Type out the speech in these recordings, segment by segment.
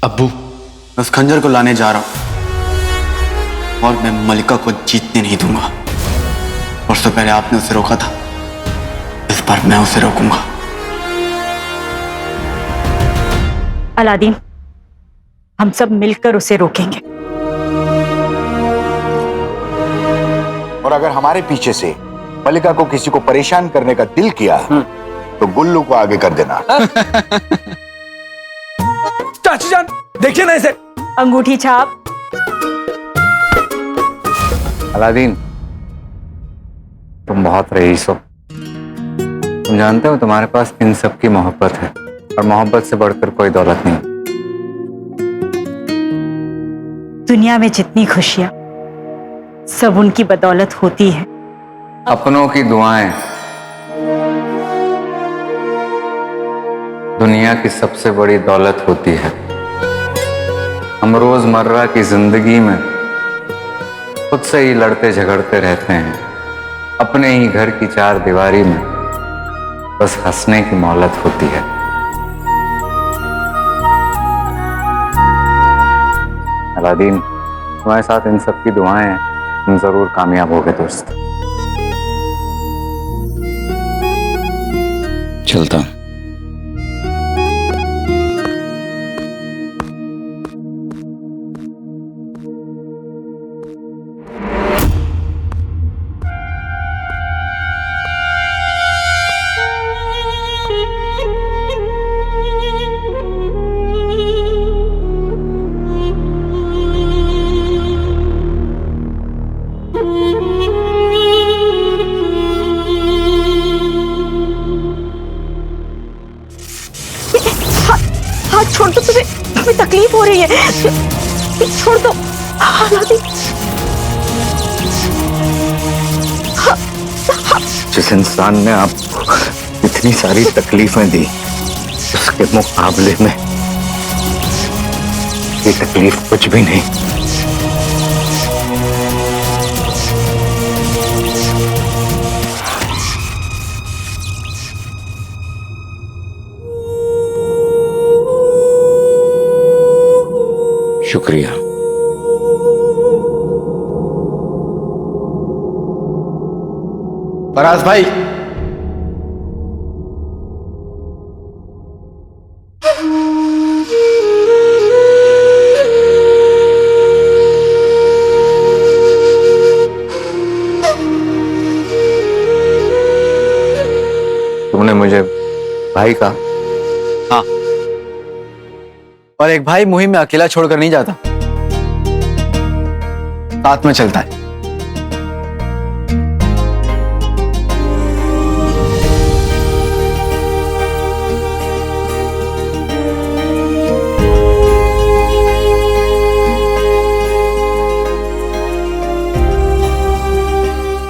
अब्बू, मैं उस खंजर को लाने जा रहा हूं और मैं मलिका को जीतने नहीं दूंगा। परसों पहले आपने उसे रोका था, इस बार मैं उसे रोकूंगा। अलादीन, हम सब मिलकर उसे रोकेंगे। और अगर हमारे पीछे से मलिका को किसी को परेशान करने का दिल किया तो गुल्लू को आगे कर देना। चाची जान, देखिए ना इसे। अंगूठी छाप। अलादीन, तुम बहुत रईस हो। तुम जानते हो तुम्हारे पास इन सब की मोहब्बत है और मोहब्बत से बढ़कर कोई दौलत नहीं। दुनिया में जितनी खुशियां सब उनकी बदौलत होती है। अपनों की दुआएं दुनिया की सबसे बड़ी दौलत होती है। हम रोजमर्रा की जिंदगी में खुद से ही लड़ते झगड़ते रहते हैं, अपने ही घर की चार दीवारी में बस हंसने की मोहलत होती है। अलादीन, तुम्हारे साथ इन सब की दुआएं हैं, तुम जरूर कामयाब होगे दोस्त। चलता हूं। हाथ छोड़ दो, तुम्हें तकलीफ हो रही है। छोड़ दो। अलादीन, जिस इंसान ने आपको इतनी सारी तकलीफें दी, उसके मुकाबले में ये तकलीफ कुछ भी नहीं। शुक्रिया। फराज भाई, तुमने मुझे भाई कहा। हाँ, और एक भाई मुहिम में अकेला छोड़कर नहीं जाता, साथ में चलता है।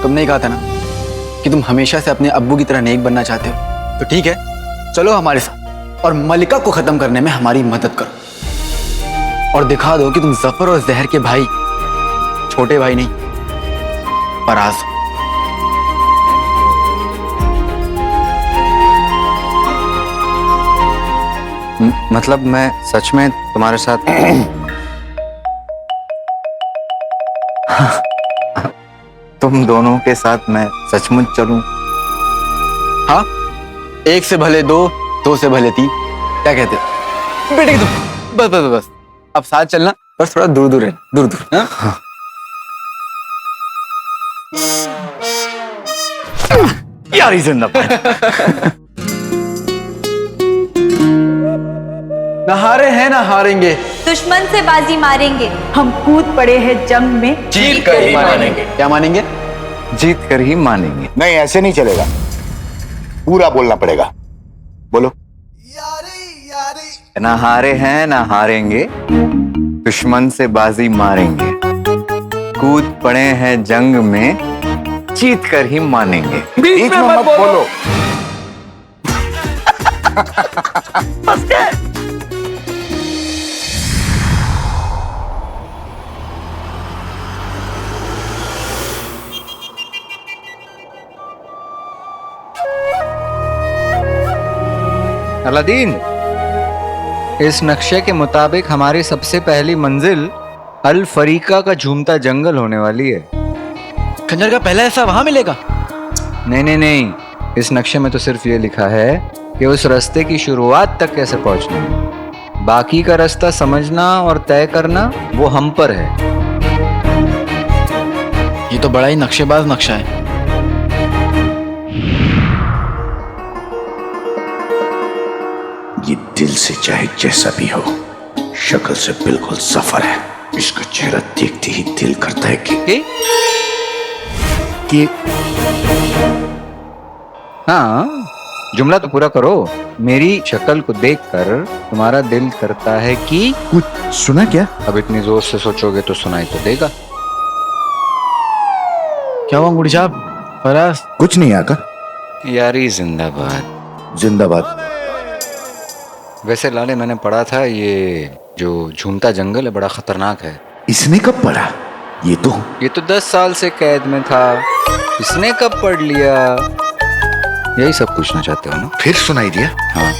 तुमने ही कहा था ना कि तुम हमेशा से अपने अब्बू की तरह नेक बनना चाहते हो, तो ठीक है, चलो हमारे साथ और मलिका को खत्म करने में हमारी मदद करो और दिखा दो कि तुम जफर और जहर के भाई छोटे भाई नहीं, फराज हो। मतलब मैं सच में तुम्हारे साथ तुम दोनों के साथ मैं सचमुच चलूं? हाँ, एक से भले दो, दो से भले तीन, क्या कहते हो बेटे? तुम बस बस बस, अब साथ चलना, बस थोड़ा दूर दूर है, दूर दूर। हाँ? यार ही जिंदाबाद। ना हारे हैं ना हारेंगे, दुश्मन से बाजी मारेंगे। हम कूद पड़े हैं जंग में, जीत कर ही मानेंगे। क्या मानेंगे? जीत कर ही मानेंगे। नहीं, ऐसे नहीं चलेगा, पूरा बोलना पड़ेगा। बोलो। ना हारे हैं ना हारेंगे, दुश्मन से बाजी मारेंगे, कूद पड़े हैं जंग में, जीत कर ही मानेंगे। बीच में मत बोलो। अलादीन, इस नक्शे के मुताबिक हमारी सबसे पहली मंजिल अल फरीका का झूमता जंगल होने वाली है। खंजर का पहला हिस्सा वहां मिलेगा? नहीं नहीं नहीं, इस नक्शे में तो सिर्फ ये लिखा है कि उस रास्ते की शुरुआत तक कैसे पहुंचना है। बाकी का रास्ता समझना और तय करना वो हम पर है। ये तो बड़ा ही नक्शेबाज नक्शा है। ये दिल से चाहे जैसा भी हो, शक्ल से बिल्कुल सफर है। इसका चेहरा देखते ही दिल करता है कि हाँ, जुमला तो पूरा करो। मेरी शक्ल को देखकर तुम्हारा दिल करता है कि कुछ सुना क्या? अब इतनी जोर से सोचोगे तो सुनाई तो देगा। क्या हुआ अंगूठी साहब? फराज कुछ नहीं आका। यारी जिंदाबाद। जिंदाबाद। वैसे लाले, मैंने पढ़ा था ये जो झूमता जंगल है बड़ा खतरनाक है। इसने कब पढ़ा? ये तो 10 साल से कैद में था। इसने कब पढ़ लिया? यही सब पूछना चाहते हो ना? फिर सुनाई दिया? हाँ।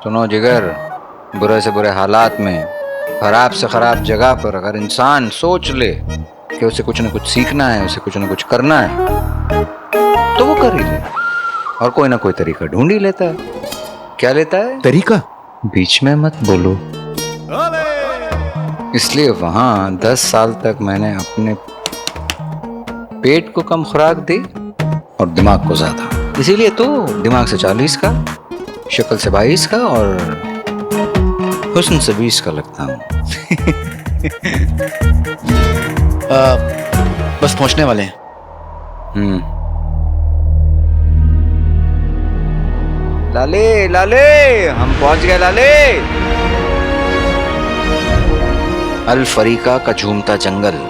सुनो जिगर, बुरे से बुरे हालात में, खराब से खराब जगह पर अगर इंसान सोच ले कि उसे कुछ न कुछ सीखना है, उसे कुछ न कुछ करना है, तो वो कर ही ले और कोई ना कोई तरीका ढूंढ ही लेता है। क्या लेता है? तरीका? बीच में मत बोलो। इसलिए वहां 10 साल तक मैंने अपने पेट को कम खुराक दी और दिमाग को ज्यादा। इसीलिए तो दिमाग से 40 का, शक्ल से 22 का और हुस्न से 20 का लगता हूँ। बस पहुंचने वाले हैं। लाले लाले, हम पहुंच गए लाले। अल फरीका का झूमता जंगल।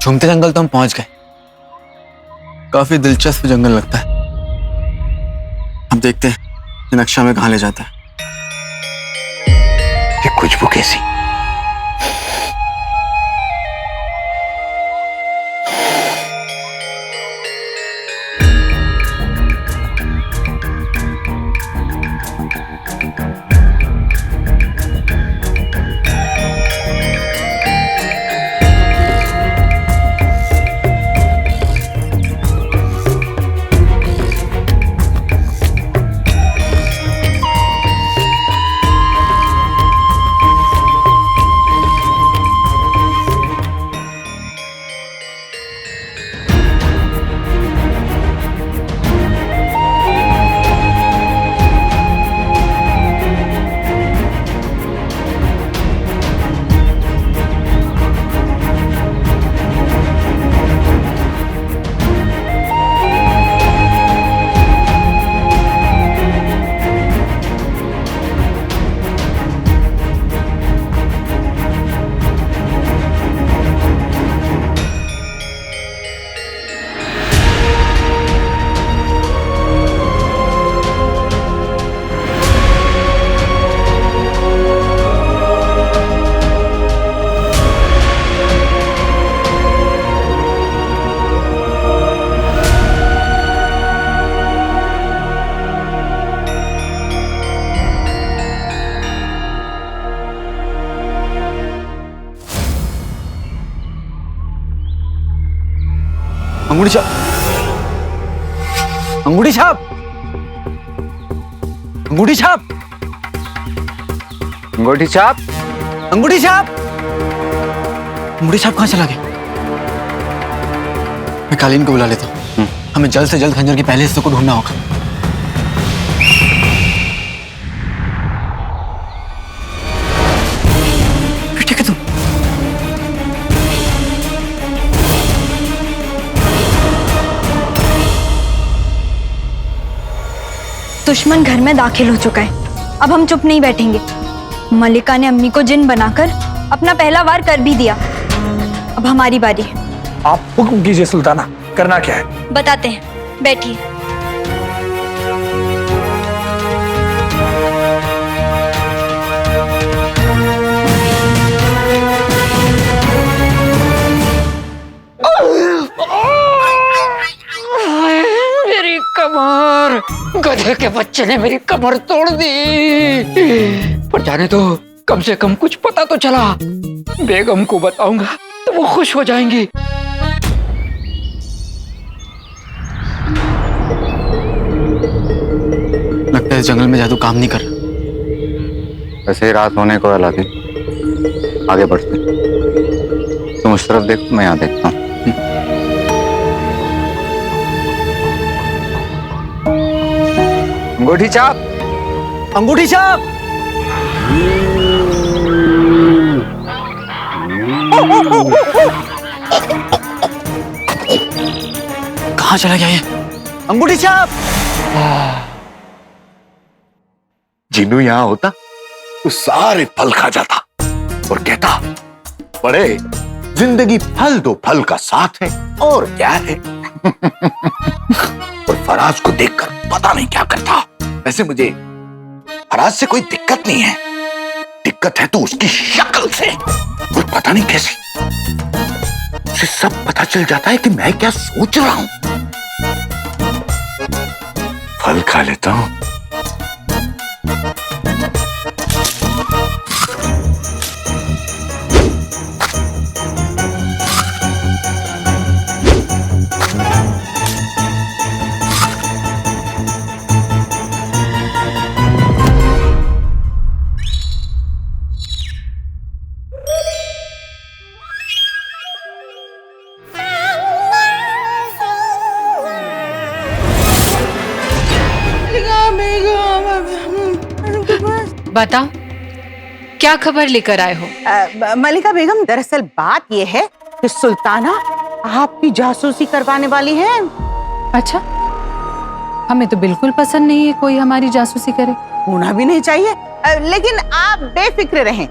झूमते जंगल तो हम पहुंच गए। काफी दिलचस्प जंगल लगता है। अब देखते हैं कि नक्शा में कहां ले जाता है। ये खुशबू कैसी? अंगूठी छाप, अंगूठी छाप, अंगूठी छाप, अंगूठी छाप। अंगूठी छाप। अंगूठी छाप कहां चला गया? मैं कालीन को बुला लेता हूँ। हमें जल्द से जल्द खंजर के पहले हिस्से को ढूंढना होगा। ठीक है तुम। दुश्मन घर में दाखिल हो चुका है। अब हम चुप नहीं बैठेंगे। मलिका ने अम्मी को जिन बनाकर अपना पहला वार कर भी दिया। अब हमारी बारी है। आप हुक्म कीजिए सुल्ताना, करना क्या है? बताते हैं, बैठिए। मेरी कमर, गधे के बच्चे ने मेरी कमर तोड़ दी। पर जाने दो, कम से कम कुछ पता तो चला। बेगम को बताऊंगा तो वो खुश हो जाएंगी। लगता है इस जंगल में जादू काम नहीं कर रहा। वैसे ही रात होने को वाला थी, आगे बढ़ते। तुम उस तरफ देखो, मैं यहाँ देखता हूँ। अंगूठी छाप, अंगूठी छाप। कहाँ चला गया ये? अंगूठी छाप। जिन्नू यहाँ होता तो सारे फल खा जाता और कहता, बड़े जिंदगी फल दो फल का साथ है और क्या है। और फराज को देखकर पता नहीं क्या करता। वैसे मुझे फराज से कोई दिक्कत नहीं है, दिक्कत है तो उसकी शक्ल से। और पता नहीं कैसे उसे सब पता चल जाता है कि मैं क्या सोच रहा हूं। फल खा लेता हूं। बताओ, क्या खबर लेकर आए हो? मलिका बेगम, दरअसल बात यह है कि सुल्ताना आपकी जासूसी करवाने वाली है। अच्छा, हमें तो बिल्कुल पसंद नहीं है कोई हमारी जासूसी करे। होना भी नहीं चाहिए, लेकिन आप बेफिक्र रहें,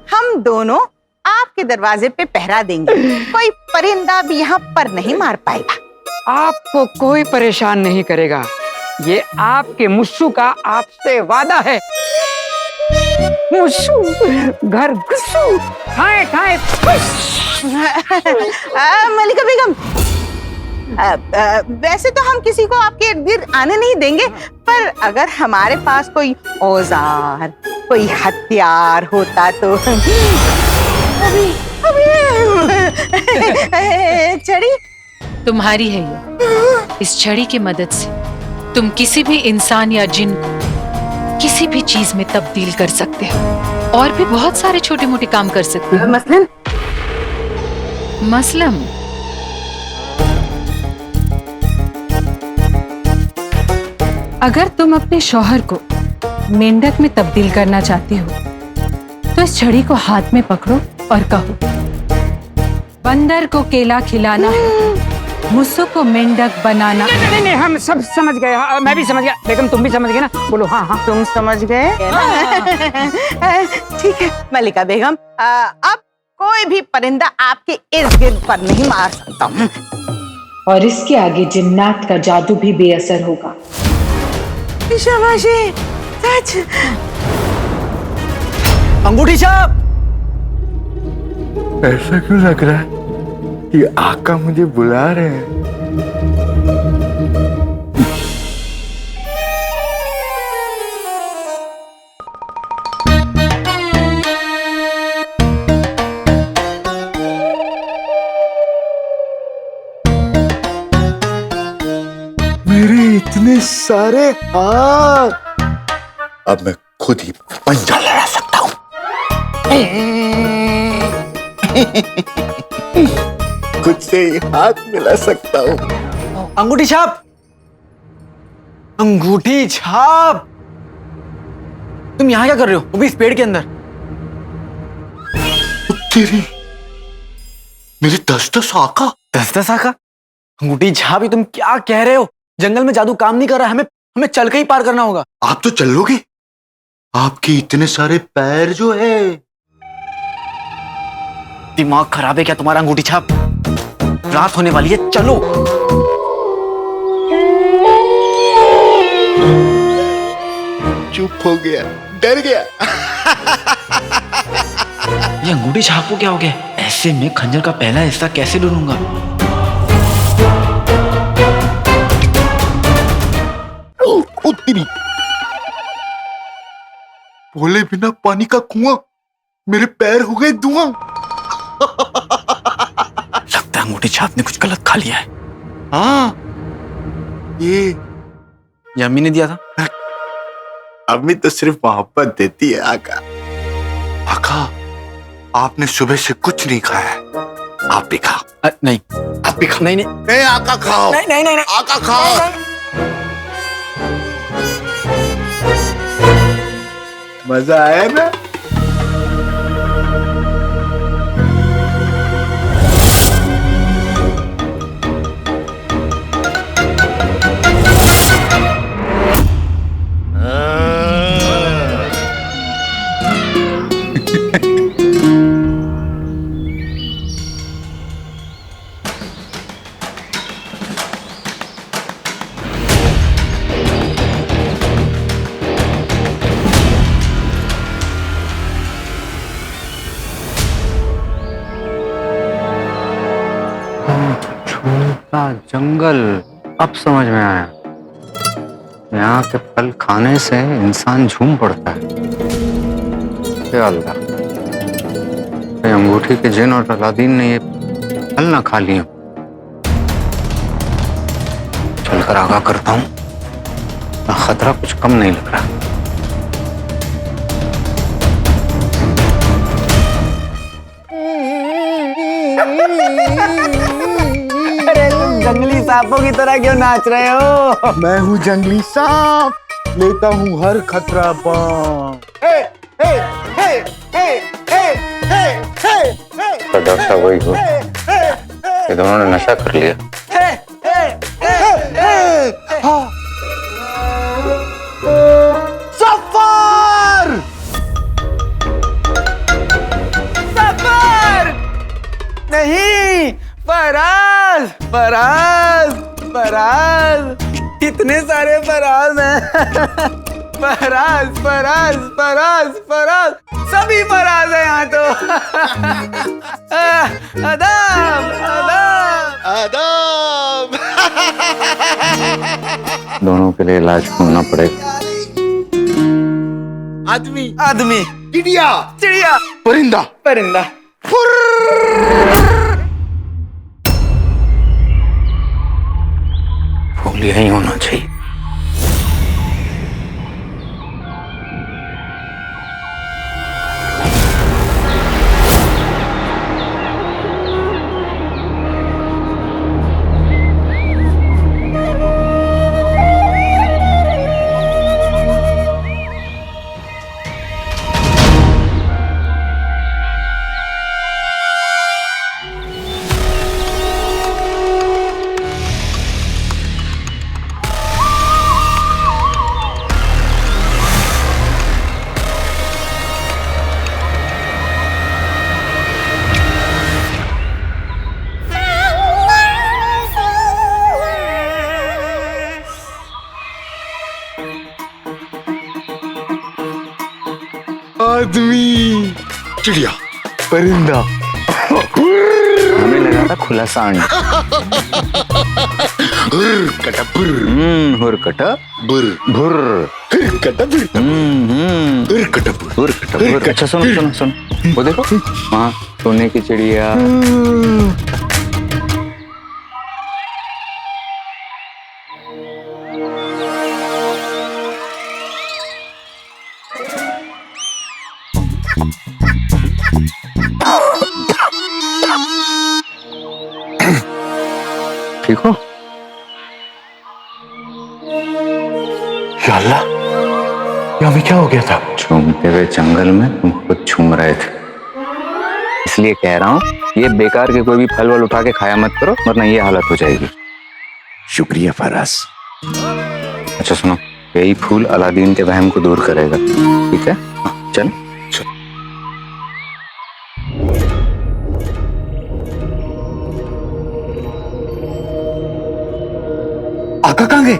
हम दोनों आपके दरवाजे पे पहरा देंगे। कोई परिंदा भी यहाँ पर नहीं मार पाएगा। आपको कोई परेशान नहीं करेगा। ये आपके मुस्सू का आपसे वादा है। मुस्सू घर घुसू, ठाए ठाए फुस। मलिका बेगम, वैसे तो हम किसी को आपके इर्द गिर्द आने नहीं देंगे, पर अगर हमारे पास कोई औजार, कोई हथियार होता तो। छड़ी तुम्हारी है ये। इस छड़ी की मदद से तुम किसी भी इंसान या जिन को किसी भी चीज में तब्दील कर सकते हो, और भी बहुत सारे छोटे मोटे काम कर सकते हो। मसलन अगर तुम अपने शौहर को मेंढक में तब्दील करना चाहती हो, तो इस छड़ी को हाथ में पकड़ो और कहो, बंदर को केला खिलाना है, मुस्सू को मेंढक बनाना। नहीं, हम सब समझ गए। हाँ, मैं भी समझ गया। बेगम तुम भी समझ गए ना? बोलो हाँ हाँ। तुम समझ गए? ठीक है मलिका बेगम, अब कोई भी परिंदा आपके इर्द गिर्द पर नहीं मार सकता। और इसके आगे जिन्नात का जादू भी बेअसर होगा। शाबाशी, सच। अंगूठी छाप। ऐसा क्यों लग रहा है कि आका मुझे बुला रहे हैं? मेरे इतने सारे हाथ, अब मैं खुद ही पंजा लड़ा सकता हूं। खुद से ही हाथ मिला सकता हूँ। अंगूठी छाप, अंगूठी छाप। तुम यहाँ क्या कर रहे हो, वो भी इस पेड़ के अंदर? तेरी मेरी 10-10 आका। 10-10 आका? अंगूठी छाप, ये तुम क्या कह रहे हो? जंगल में जादू काम नहीं कर रहा, हमें हमें चल के ही पार करना होगा। आप तो चल लोगे, आपके इतने सारे पैर जो है। दिमाग खराब है क्या तुम्हारा अंगूठी छाप? रात होने वाली है, चलो। चुप हो गया, डर गया। ये अंगूठी छाप को क्या हो गया? ऐसे में खंजर का पहला हिस्सा कैसे ढूंढूंगा? तेरी बोले बिना पानी का कुआं, मेरे पैर हो गए धुआं। लगता है अंगूठी छाप ने कुछ गलत खा लिया है। हाँ, ये अम्मी ने दिया था। अम्मी तो सिर्फ मोहब्बत देती है आका। आका, आपने सुबह से कुछ नहीं खाया है, आप भी खाओ। नहीं, आप भी खाओ। नहीं नहीं नहीं आका खाओ। नहीं नहीं नहीं, नहीं। आका खाओ। मजा आया ना? जंगल, अब समझ में आया। यहाँ के फल खाने से इंसान झूम पड़ता है। या अल्लाह, ये अंगूठी के जिन और अलादीन ने ये फल ना खा लिए। चलकर आगाह करता हूँ, खतरा कुछ कम नहीं लग रहा। जंगली सांपों की तरह क्यों नाच रहे हो? मैं हूँ जंगली सांप, लेता हूँ हर खतरा पाँव। तो डॉक्टर साहब वही हो, ये दोनों ने नशा कर लिया। सफर! सफर! नहीं, फराज, फराज, फराज, इतने सारे फराज हैं। फराज, फराज, फराज, फराज, सभी फराज हैं यहाँ तो। आदाब, आदाब, आदाब। दोनों के लिए इलाज ढूंढना पड़ेगा। आदमी, आदमी, चिड़िया, चिड़िया, परिंदा, परिंदा। फूल यही होना चाहिए। आदमी, चिड़िया, परिंदा। हमें लगा था खुला सांड। कटपुर, हुर कटा बुर, भुर, कटपुर, कटपुर, कटपुर। अच्छा सुनो सुनो सुनो, वो देखो वहाँ सोने की चिड़िया। या अल्लाह, ये हमें क्या हो गया था? झूमते हुए जंगल में तुम खुद झूम रहे थे, इसलिए कह रहा हूँ ये बेकार के कोई भी फल वल उठा के खाया मत करो, वरना ये हालत हो जाएगी। शुक्रिया फराज। अच्छा सुनो, यही फूल अलादीन के वहम को दूर करेगा, ठीक है? चल आका कहाँ गए?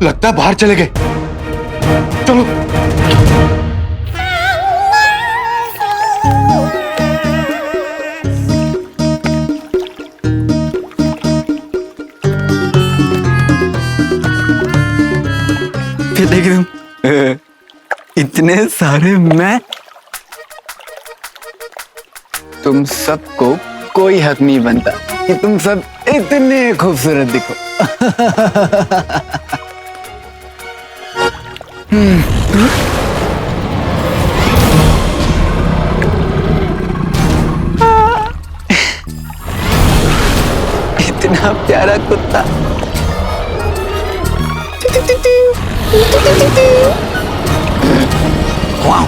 लगता है बाहर चले गए। चलो। फिर देख तुम इतने सारे मैं, तुम सबको कोई हक नहीं बनता कि तुम सब इतने खूबसूरत दिखो। इतना प्यारा कुत्ता। वाह,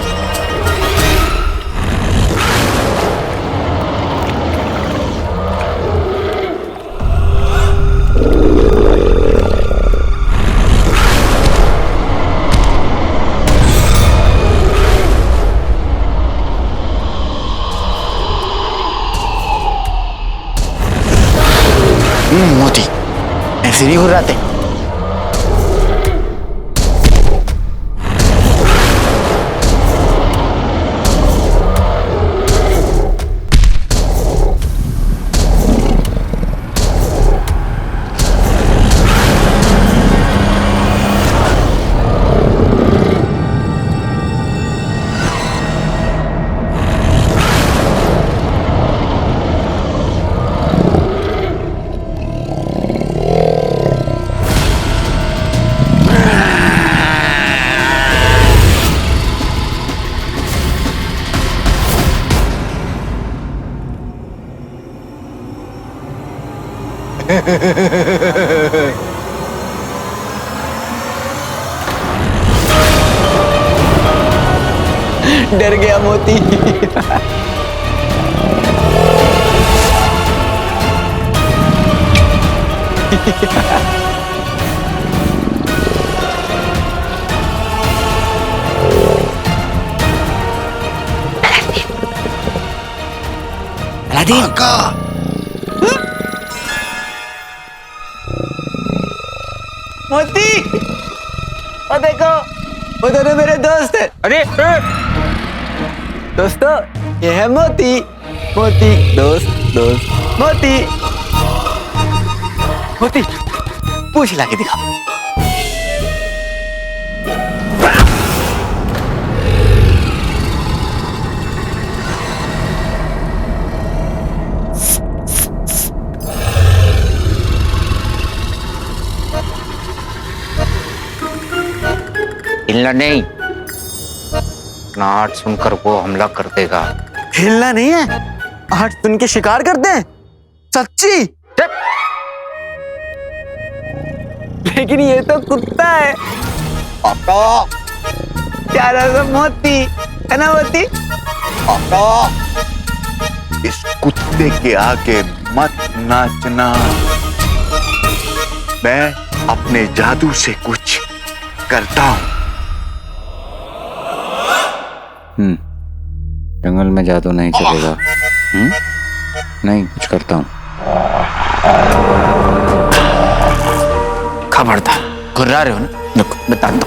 मोती ऐसे नहीं घुर्राते। डर गया मोती। अलादीन का मोती, ओ देखो, वो दोनों मेरे दोस्त है। अरे दोस्तों, ये है मोती। मोती दोस्त, दोस्त मोती। मोती पूछ ला के दिखा। हिलना नहीं, नाट सुनकर वो हमला कर देगा। हिलना नहीं है, आहट सुन के शिकार करते हैं। सच्ची? लेकिन ये तो कुत्ता है। प्यारा सा मोती है ना मोती? इस कुत्ते के आगे मत नाचना। मैं अपने जादू से कुछ करता हूं। जंगल में जादू नहीं चलेगा। नहीं, कुछ करता हूँ। खबरदार, घुर्रा रहे हो ना? रुको, बता दो।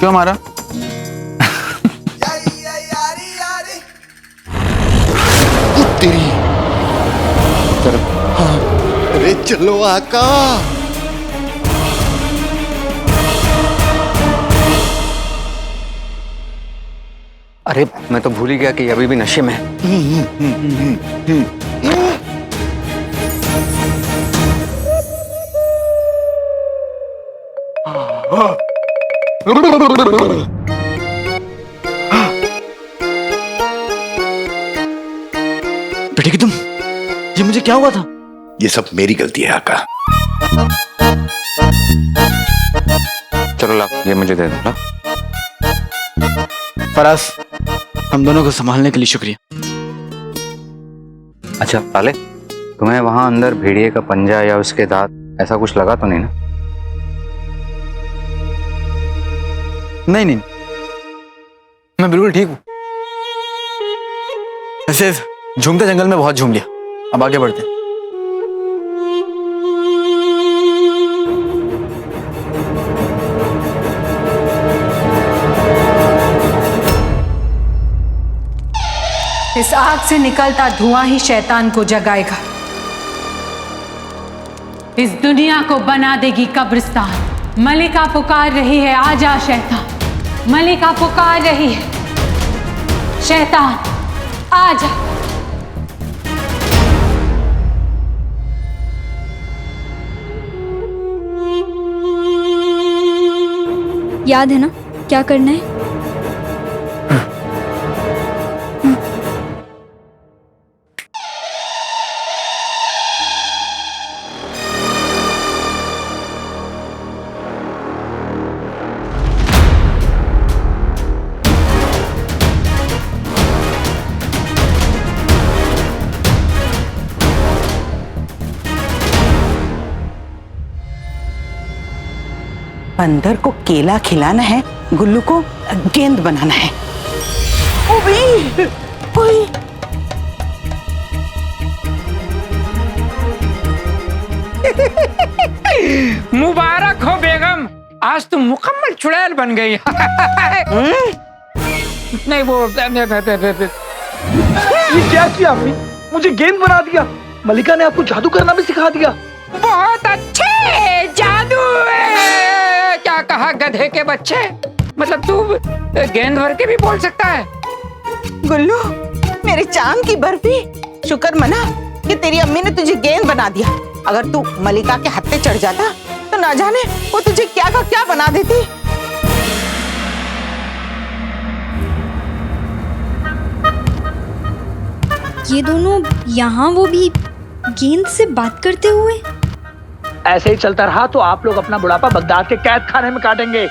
क्यों मारा? तेरी अरे चलो आका। अरे मैं तो भूल ही गया कि अभी भी नशे में है। बेटे कि तुम, ये मुझे क्या हुआ था? ये सब मेरी गलती है आका। चलो ला, ये मुझे दे दो ला। फराज, हम दोनों को संभालने के लिए शुक्रिया। अच्छा ताले, तुम्हें वहां अंदर भेड़िए का पंजा या उसके दांत ऐसा कुछ लगा तो नहीं ना? नहीं नहीं, मैं बिल्कुल ठीक हूँ। ऐसे झूमते जंगल में बहुत झूम लिया, अब आगे बढ़ते हैं। इस आग से निकलता धुआं ही शैतान को जगाएगा। इस दुनिया को बना देगी कब्रिस्तान। मलिका पुकार रही है, आजा शैतान। मलिका पुकार रही है, शैतान आजा। याद है ना क्या करना है? बंदर को केला खिलाना है, गुल्लू को गेंद बनाना है। ओए, ओए। मुबारक हो बेगम, आज तुम मुकम्मल चुड़ैल बन गई। नहीं वो ये क्या किया आपने? मुझे गेंद बना दिया। मलिका ने आपको जादू करना भी सिखा दिया। बहुत अच्छे जादू है। क्या कहा गधे के बच्चे? मतलब तू गेंद भर के भी बोल सकता है? गुल्लू, मेरी चांद की बर्फी, शुक्र मना कि तेरी अम्मी ने तुझे गेंद बना दिया। अगर तू मलिका के हत्थे चढ़ जाता तो ना जाने वो तुझे क्या का क्या बना देती। ये दोनों यहाँ, वो भी गेंद से बात करते हुए। ऐसे ही चलता रहा तो आप लोग अपना बुढ़ापा बगदाद के कैद खाने में काटेंगे।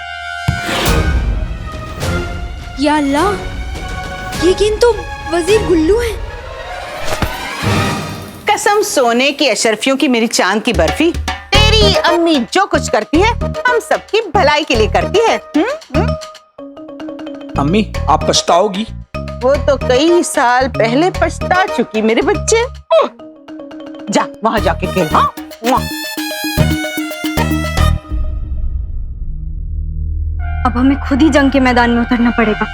या अल्लाह, ये गेंद तो वजीर गुल्लू है। कसम सोने की अशरफियों की मेरी चांद की बर्फी, तेरी अम्मी जो कुछ करती है हम सबकी भलाई के लिए करती है। अम्मी, आप पछताओगी। वो तो कई साल पहले पछता चुकी मेरे बच्चे। जा वहां जाके खेल। हाँ, अब हमें खुद ही जंग के मैदान में उतरना पड़ेगा।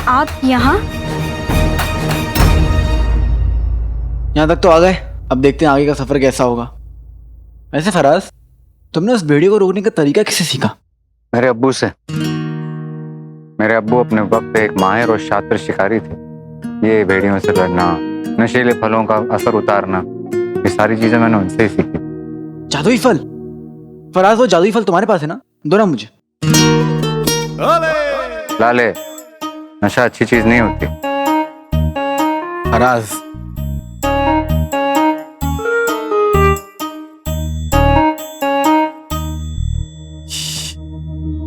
आप यहाँ तक तो आ गए, अब देखते हैं आगे का सफर कैसा होगा। वैसे फराज, तुमने उस भेड़िए को रोकने का तरीका किससे सीखा? मेरे अब्बू से। मेरे अब्बू अपने वक्त एक माहिर और शातिर शिकारी थे। ये भेड़ियों से लड़ना, नशीले फलों का असर उतारना, ये सारी चीजें मैंने उनसे ही सीखी। जादुई फल? फराज, वो जादुई फल तुम्हारे पास है ना? दो ना मुझे। लाले, नशा अच्छी चीज नहीं होती। फराज,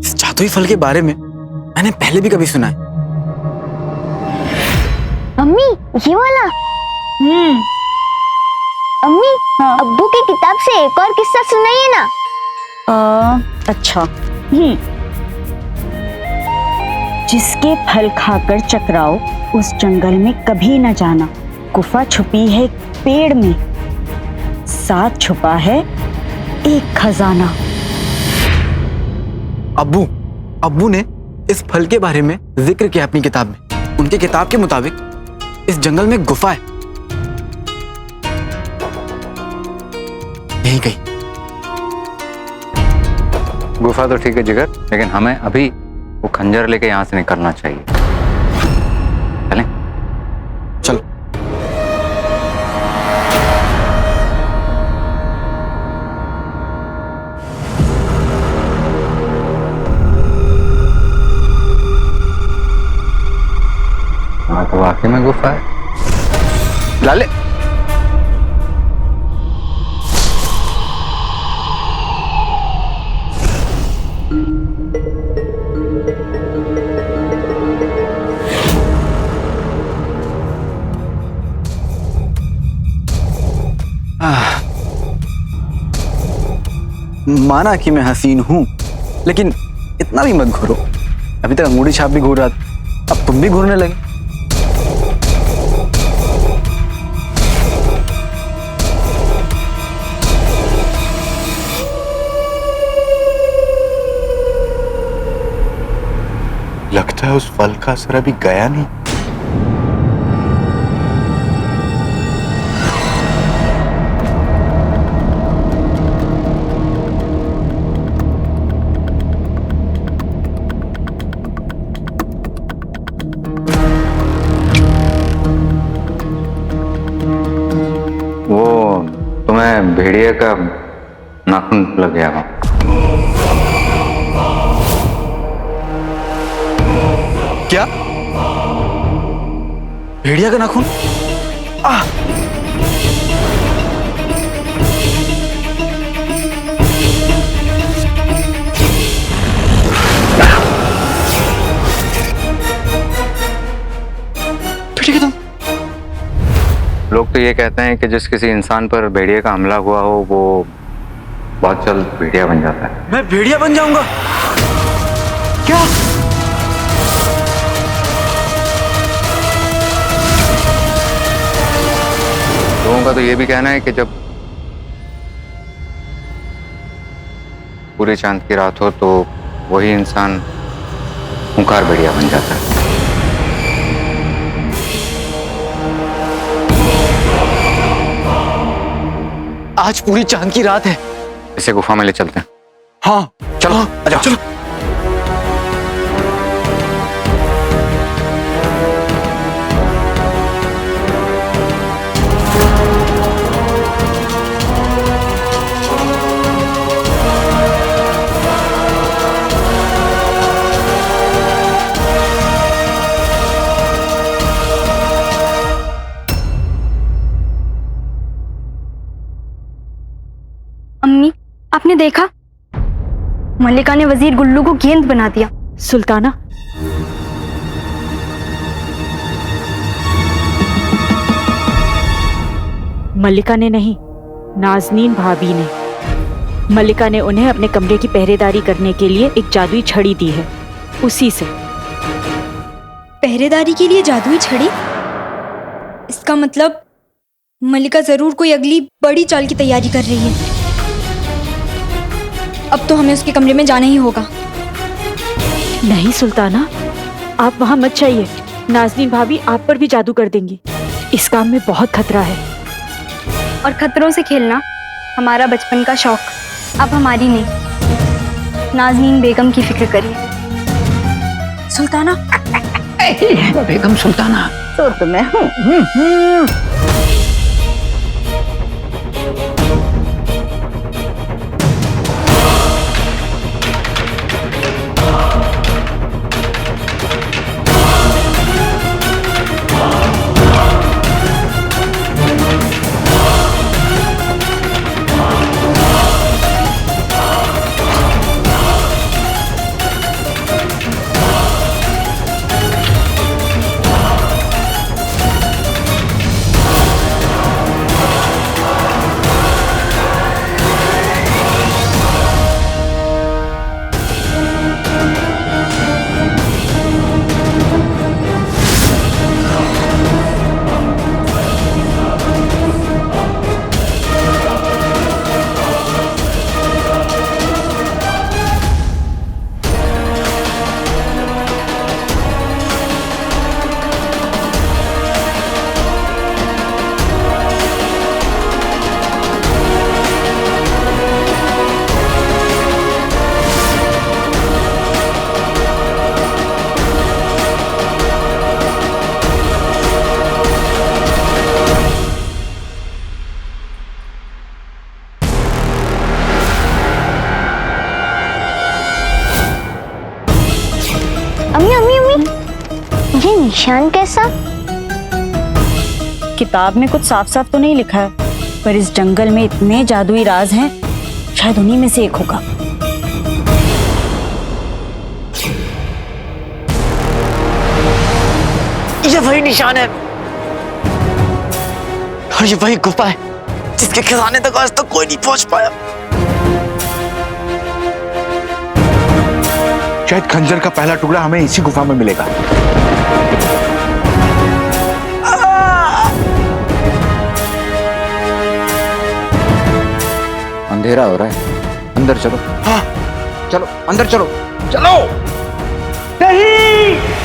इस जादुई फल के बारे में मैंने पहले भी कभी सुना है। अम्मी, ये वाला। अम्मी, अब्बू की किताब से एक और किस्सा सुनाइए ना। अच्छा। जिसके फल खाकर चकराओ उस जंगल में कभी न जाना। गुफा छुपी है पेड़ में, साथ छुपा है एक खजाना। अब्बू ने इस फल के बारे में जिक्र किया अपनी किताब में। उनकी किताब के मुताबिक इस जंगल में गुफा है, यहीं कहीं। गुफा तो ठीक है जिगर, लेकिन हमें अभी वो खंजर लेके यहाँ से निकलना चाहिए। चलें? चलो। हाँ तो वाकई में गुफा है। लाले, माना कि मैं हसीन हूं, लेकिन इतना भी मत घूरो। अभी तक अंगूठी छाप भी घूर रहा था, अब तुम भी घूरने लगे। लगता है उस फल का असर अभी गया नहीं। वो तुम्हें भेड़िए का नाखून लग गया वहां। क्या? भेड़िया का नाखून? ठीक है तुम। लोग तो ये कहते हैं कि जिस किसी इंसान पर भेड़िए का हमला हुआ हो वो बहुत जल्द भेड़िया बन जाता है। मैं भेड़िया बन जाऊंगा? क्या? लोगों का तो ये भी कहना है कि जब पूरे चांद की रात हो तो वही इंसान खूंखार भेड़िया बन जाता है। आज पूरी चांद की रात है। इसे गुफा में ले चलते हैं। हाँ चलो, आजाओ। चलो। अम्मी, आपने देखा? मल्लिका ने वजीर गुल्लू को गेंद बना दिया। सुल्ताना, मल्लिका ने नहीं, नाजनीन भाभी ने। मल्लिका ने उन्हें अपने कमरे की पहरेदारी करने के लिए एक जादुई छड़ी दी है, उसी से। पहरेदारी के लिए जादुई छड़ी? इसका मतलब मल्लिका जरूर कोई अगली बड़ी चाल की तैयारी कर रही है। अब तो हमें उसके कमरे में जाना ही होगा। नहीं सुल्ताना, आप वहां मत जाइए। नाजनीन भाभी आप पर भी जादू कर देंगी। इस काम में बहुत खतरा है। और खतरों से खेलना हमारा बचपन का शौक अब हमारी नहीं। नाजनीन बेगम की फिक्र करिए। सुल्ताना, बेगम सुल्ताना, तो मैं हूँ। निशान कैसा? किताब में कुछ साफ साफ तो नहीं लिखा है, पर इस जंगल में इतने जादुई राज हैं, शायद उन्हीं में से एक होगा। ये वही निशान है और ये वही गुफा है जिसके खजाने तक आज तक कोई नहीं पहुंच पाया। शायद खंजर का पहला टुकड़ा हमें इसी गुफा में मिलेगा। अंधेरा हो रहा है, अंदर चलो। हाँ, चलो अंदर चलो। चलो। नहीं।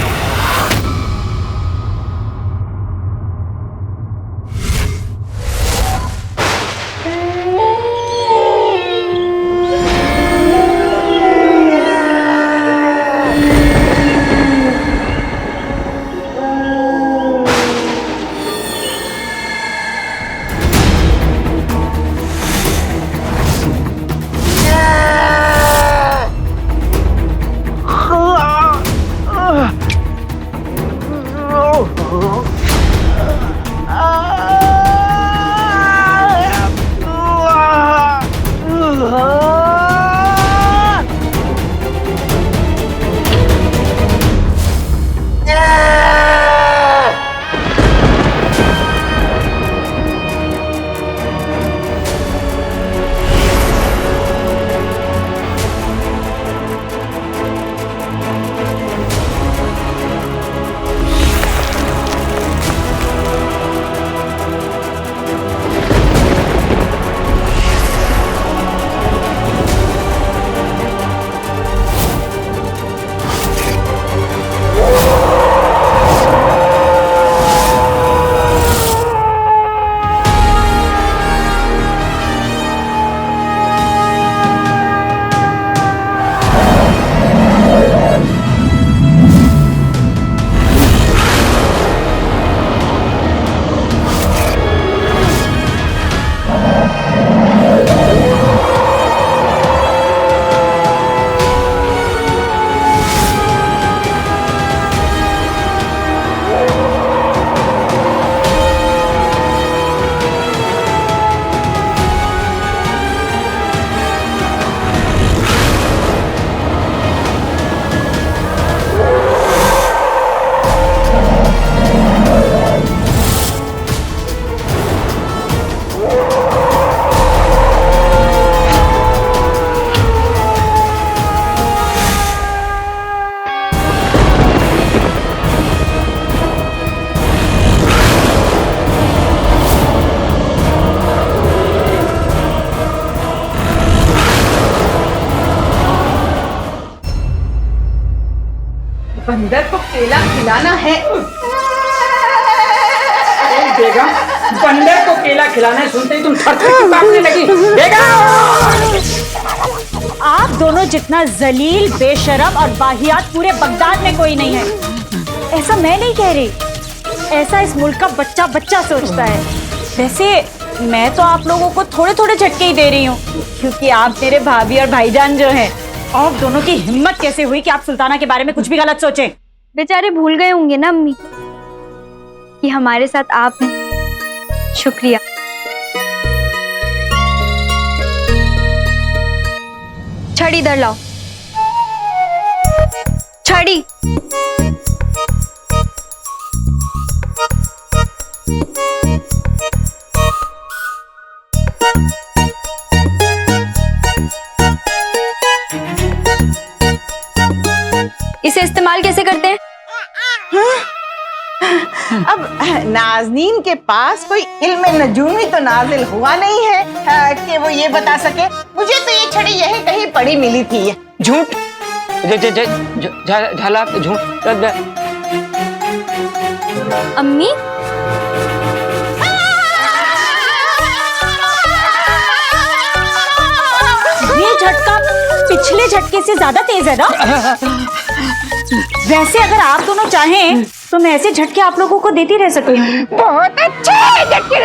बंदर को केला खिलाना है। बेगम, बंदर को केला खिलाना सुनते ही तुम थर-थर की कांपने लगी। बेगम! आप दोनों जितना जलील, बेशरम और बाहियात पूरे बगदाद में कोई नहीं है। ऐसा मैं नहीं कह रही, ऐसा इस मुल्क का बच्चा बच्चा सोचता है। वैसे मैं तो आप लोगों को थोड़े थोड़े झटके ही दे रही हूँ, क्योंकि आप मेरे भाभी और भाईजान जो हैं, आप दोनों की हिम्मत कैसे हुई कि आप सुल्ताना के बारे में कुछ भी गलत सोचें? बेचारे भूल गए होंगे ना अम्मी कि हमारे साथ आप हैं। शुक्रिया। छड़ी इधर लाओ। छड़ी। इसे इस्तेमाल कैसे करते हैं? अब नाज़नीन के पास कोई इल्म नजूमी तो नाजिल हुआ नहीं है कि वो ये बता सके। मुझे तो ये छड़ी यही कहीं पड़ी मिली थी। झूठ, झाला झूठ। अम्मी, ये झटका पिछले झटके से ज्यादा तेज है ना? वैसे अगर आप दोनों चाहें तो मैं ऐसे झटके आप लोगों को देती रह सकती हूँ। बहुत अच्छे झटके।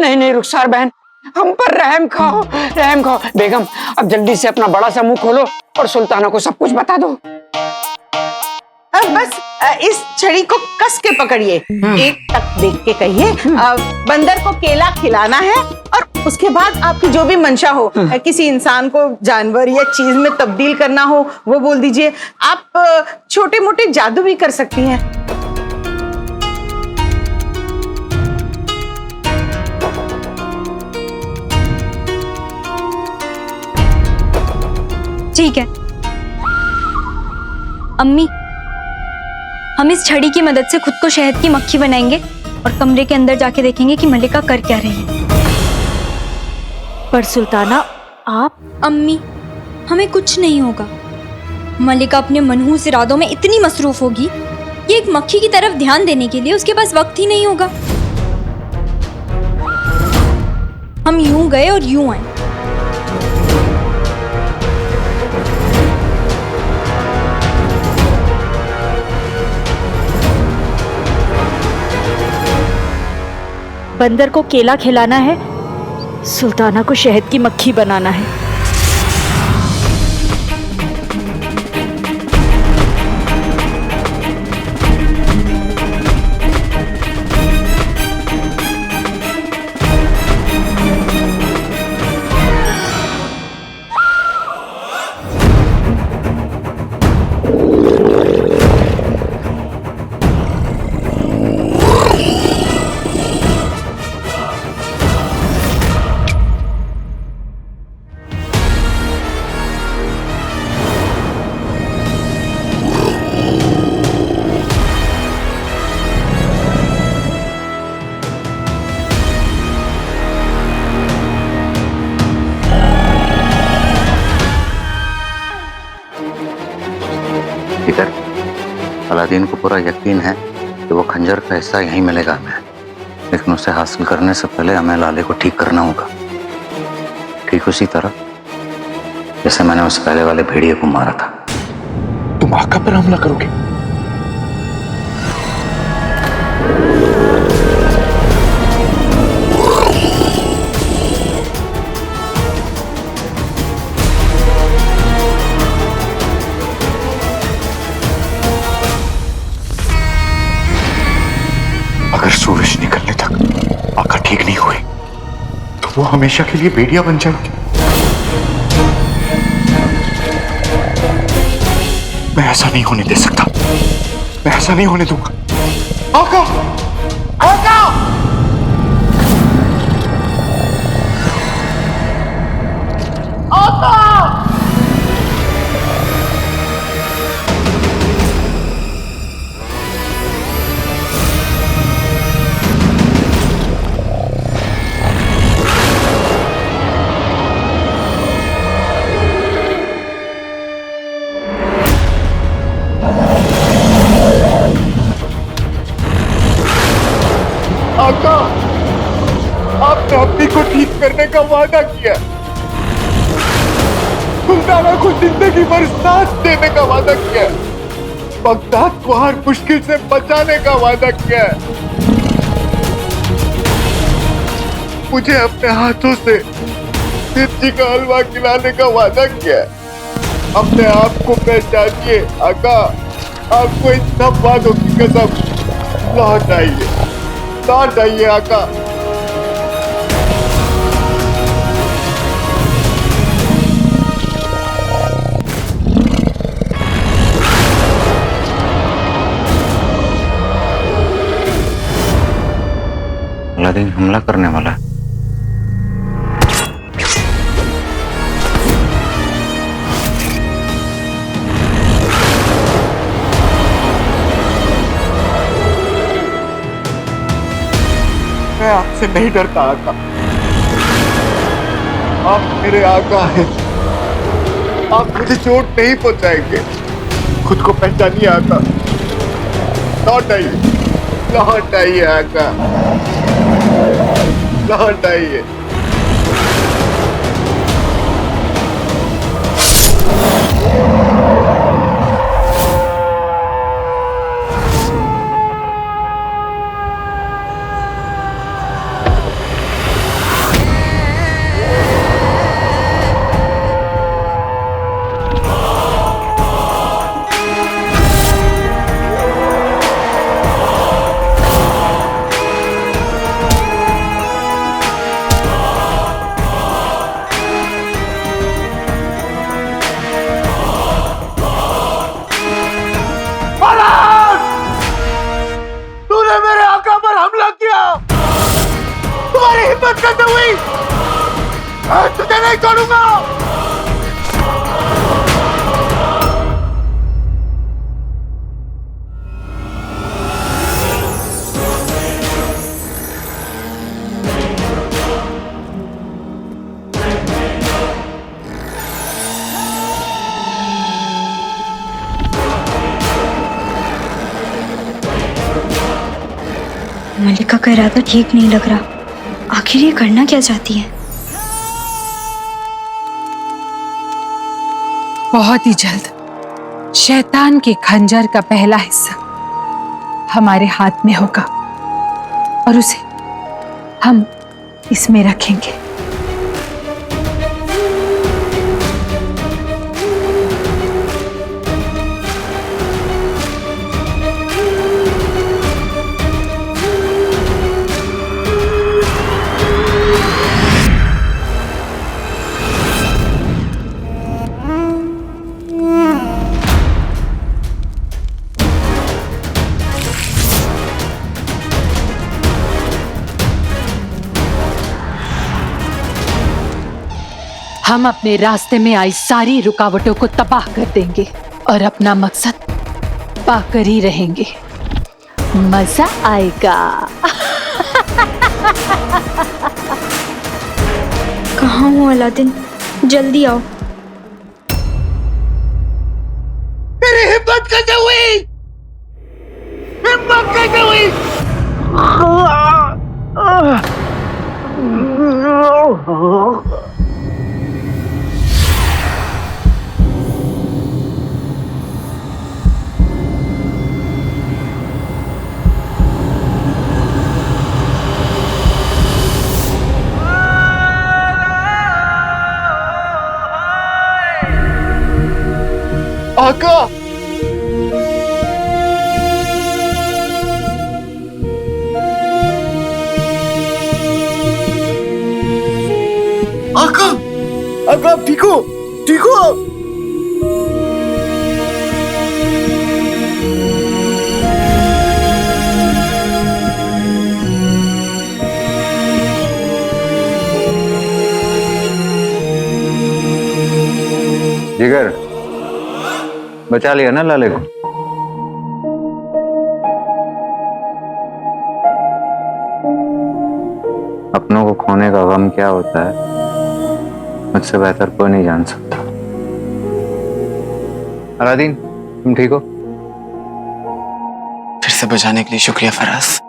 नहीं रुखसार बहन, हम पर रहम खाओ, रहम खाओ। बेगम, अब जल्दी से अपना बड़ा सा मुंह खोलो और सुल्ताना को सब कुछ बता दो। बस इस छड़ी को कस के पकड़िए, एक टक देख के कहिए बंदर को केला खिलाना है, और उसके बाद आपकी जो भी मंशा हो, किसी इंसान को जानवर या चीज में तब्दील करना हो वो बोल दीजिए। आप छोटे मोटे जादू भी कर सकती हैं। ठीक है अम्मी, हम इस छड़ी की मदद से खुद को शहद की मक्खी बनाएंगे और कमरे के अंदर जाके देखेंगे कि मलिका कर क्या रही है। पर सुल्ताना आप। अम्मी, हमें कुछ नहीं होगा। मलिका अपने मनहूस इरादों में इतनी मसरूफ होगी कि एक मक्खी की तरफ ध्यान देने के लिए उसके पास वक्त ही नहीं होगा। हम यूं गए और यूं आए। बंदर को केला खिलाना है, सुल्ताना को शहद की मक्खी बनाना है। अलादीन को पूरा यकीन है कि वो खंजर का हिस्सा यहीं मिलेगा हमें, लेकिन उसे हासिल करने से पहले हमें लाले को ठीक करना होगा, ठीक उसी तरह जैसे मैंने उस पहले वाले भेड़िए को मारा था। तुम आका पर हमला करोगे? अगर सूरज निकलने तक आका ठीक नहीं हुए तो वो हमेशा के लिए भेड़िया बन जाएंगे। मैं ऐसा नहीं होने दे सकता, मैं ऐसा नहीं होने दूंगा। आका! आका! आका! आका, आपने अम्मी को ठीक करने का वादा किया, सुल्ताना को जिंदगी भर साथ देने का वादा किया, बगदाद को हर मुश्किल से बचाने का वादा किया, मुझे अपने हाथों से सिद्धि का हलवा खिलाने का वादा किया। अपने आप को पहचानिए आका, आपको इन सब वादों की कसम लौट आइए, लौट आइए आका। अलादीन हमला करने वाला है। मैं आपसे नहीं डरता आका, आप मेरे आका हैं, आप मुझे चोट नहीं पहुंचाएंगे। खुद को पहचानिए आका, लौट आइए, लौट आइए आका, लौट आइए। हुई? तुझे नहीं छोड़ूंगा। मलिका का इरादा ठीक नहीं लग रहा। आखिर ये करना क्या चाहती है? बहुत ही जल्द शैतान के खंजर का पहला हिस्सा हमारे हाथ में होगा और उसे हम इसमें रखेंगे। हम अपने रास्ते में आई सारी रुकावटों को तबाह कर देंगे और अपना मकसद पाकर ही रहेंगे। मजा आएगा। कहाँ हो अलादीन? जल्दी आओ। तेरी हिम्मत कैसे हुई? हिम्मत कैसे हुई? आका! आका! आका आप ठीक हो? ठीक हो आप? जिगर, बचा लिया ना लाले को? अपनों को खोने का गम क्या होता है मुझसे बेहतर कोई नहीं जान सकता। अलादीन, तुम ठीक हो? फिर से बचाने के लिए शुक्रिया फराज।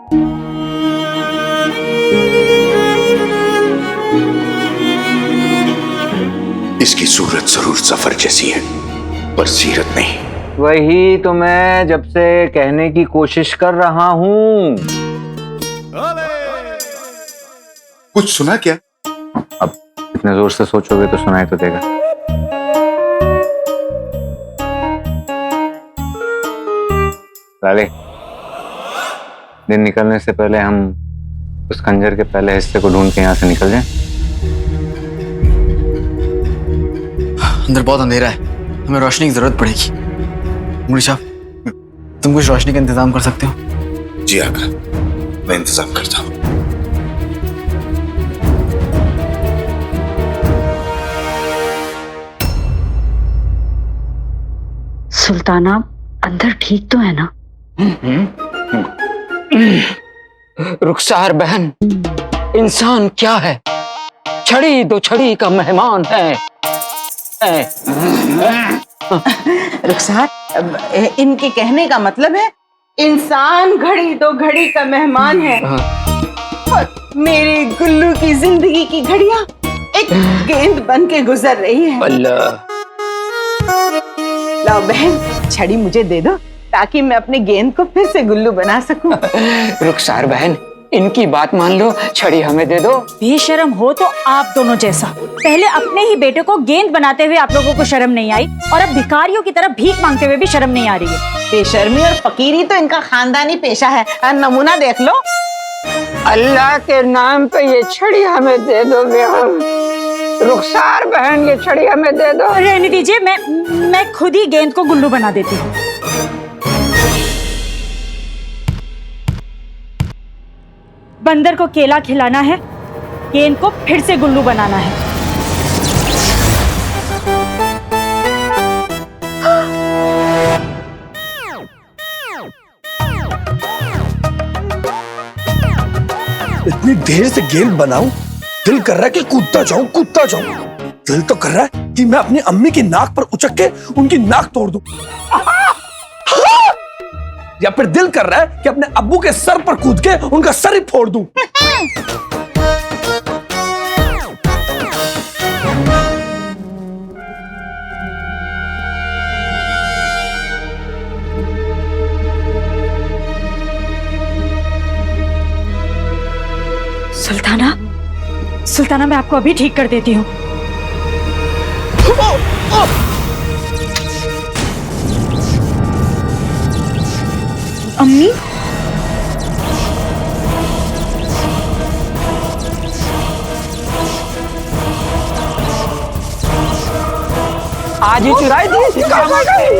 इसकी सूरत जरूर सफर जैसी है पर सीरत नहीं। वही तो मैं जब से कहने की कोशिश कर रहा हूं। कुछ सुना क्या? अब इतने जोर से सोचोगे तो सुनाई तो देगा। लाले, दिन निकलने से पहले हम उस खंजर के पहले हिस्से को ढूंढ के यहाँ से निकल जाएं। अंदर बहुत अंधेरा है, हमें रोशनी की जरूरत पड़ेगी। मुड़ी साहब, तुम कुछ रोशनी का इंतजाम कर सकते हो? जी आका, मैं इंतजाम करता हूँ। सुल्ताना, अंदर ठीक तो है ना? रुखसार बहन, इंसान क्या है? छड़ी दो छड़ी का मेहमान है। रुखसार, इनके कहने का मतलब है इंसान घड़ी दो घड़ी का मेहमान है और मेरे गुल्लू की जिंदगी की घड़ियां एक गेंद बन के गुजर रही है। अल्लाह। लाओ बहन, छड़ी मुझे दे दो ताकि मैं अपने गेंद को फिर से गुल्लू बना सकूं। रुखसार बहन, इनकी बात मान लो, छड़ी हमें दे दो। बेशरम हो तो आप दोनों जैसा। पहले अपने ही बेटे को गेंद बनाते हुए आप लोगों को शर्म नहीं आई और अब भिखारियों की तरह भीख मांगते हुए भी शर्म नहीं आ रही है। बेशर्मी और फकीरी तो इनका खानदानी पेशा है, नमूना देख लो। अल्लाह के नाम पे ये छड़ी हमें दे दो बेगम। रुखसार बहन, ये छड़ी हमें दे दो। रहने दीजिए, मैं खुद ही गेंद को गुल्लू बना देती हूँ। बंदर को केला खिलाना है गेंद को फिर से गुल्लू बनाना है। इतनी देर से गेंद बनाऊं, दिल कर रहा है कि कूदता जाऊं। दिल तो कर रहा है कि मैं अपनी अम्मी की नाक पर उचक के उनकी नाक तोड़ दूं। या फिर दिल कर रहा है कि अपने अब्बू के सर पर कूद के उनका सर ही फोड़ दूं। सुल्ताना, मैं आपको अभी ठीक कर देती हूँ। अम्मी, आज ही चुराई थी, कहाँ गई?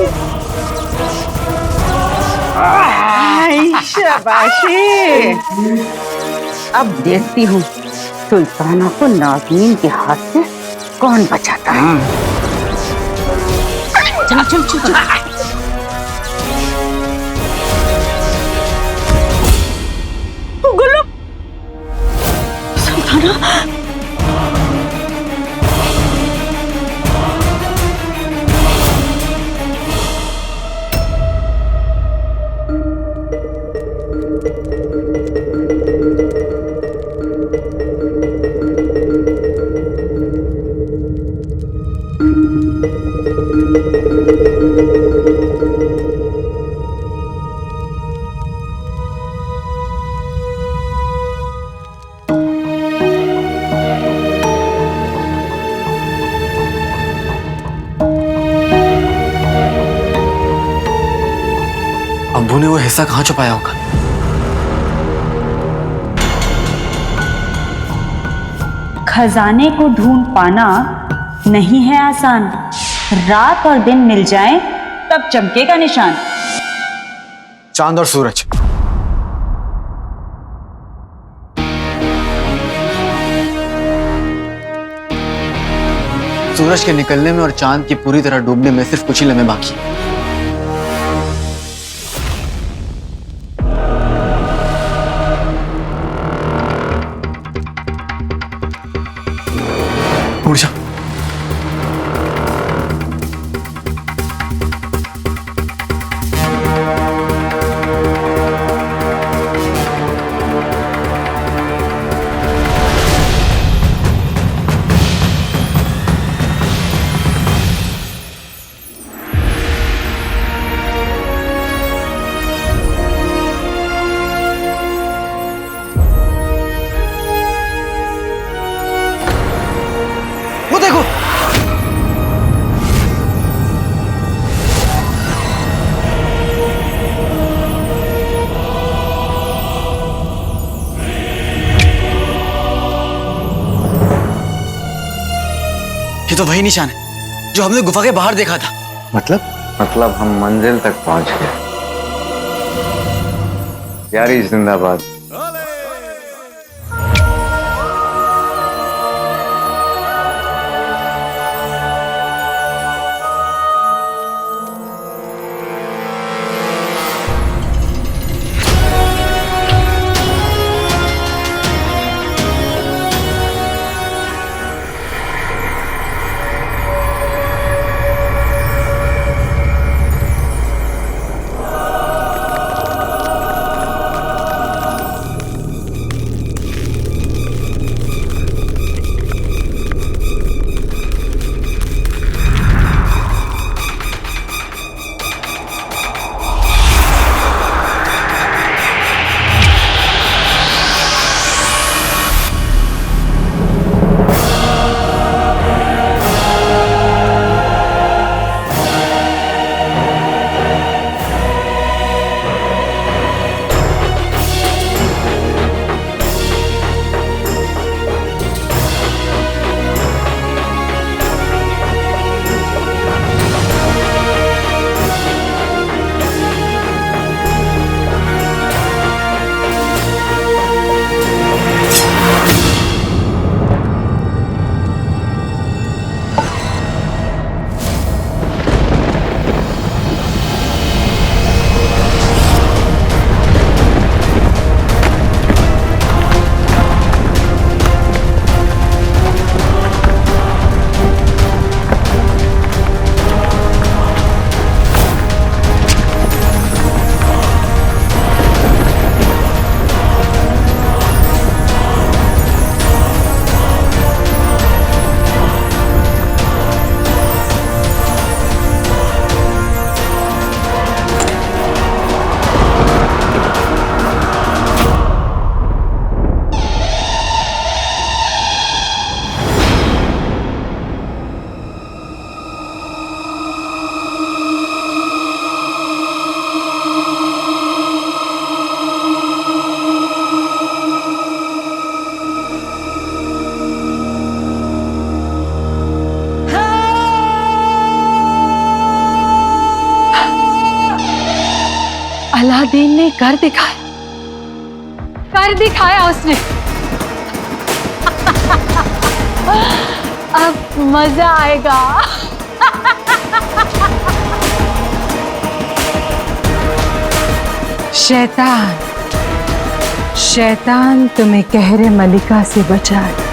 शाबाशी। अब देखती हूँ सुल्ताना को नाज़नीन के हाथ से कौन बचाता है। चल। गुल्लू, सुल्ताना, अब्बू ने वो हिस्सा कहाँ छुपाया होगा? खजाने को ढूंढ पाना नहीं है आसान। रात और दिन मिल जाएं, तब चमकेगा निशान। चांद और सूरज। सूरज के निकलने में और चांद की पूरी तरह डूबने में सिर्फ कुछ ही लम्हे बाकी हैं। उड़ जा। वो देखो, ये तो वही निशान है जो हमने गुफा के बाहर देखा था। मतलब हम मंजिल तक पहुंच गए। यारी जिंदाबाद। अलादीन ने कर दिखाया उसने। अब मजा आएगा। शैतान तुम्हें कहरे मलिका से बचाए।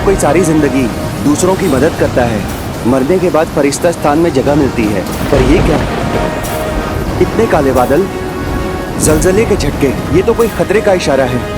कोई सारी जिंदगी दूसरों की मदद करता है, मरने के बाद फरिश्ता स्थान में जगह मिलती है। पर ये क्या, इतने काले बादल, जलजले के झटके, ये तो कोई खतरे का इशारा है।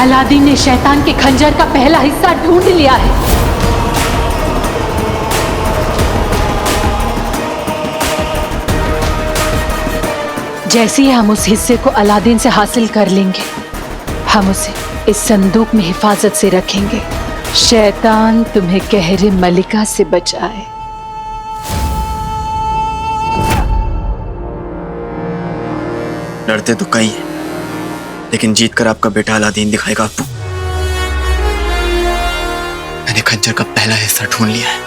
अलादीन ने शैतान के खंजर का पहला हिस्सा ढूंढ लिया है। जैसे ही हम उस हिस्से को अलादीन से हासिल कर लेंगे, हम उसे इस संदूक में हिफाजत से रखेंगे। शैतान तुम्हें कहरे मलिका से बचाए। डरते तो कई हैं, लेकिन जीत कर आपका बेटा अलादीन दिखाएगा अब्बू। मैंने खंजर का पहला हिस्सा ढूंढ लिया है।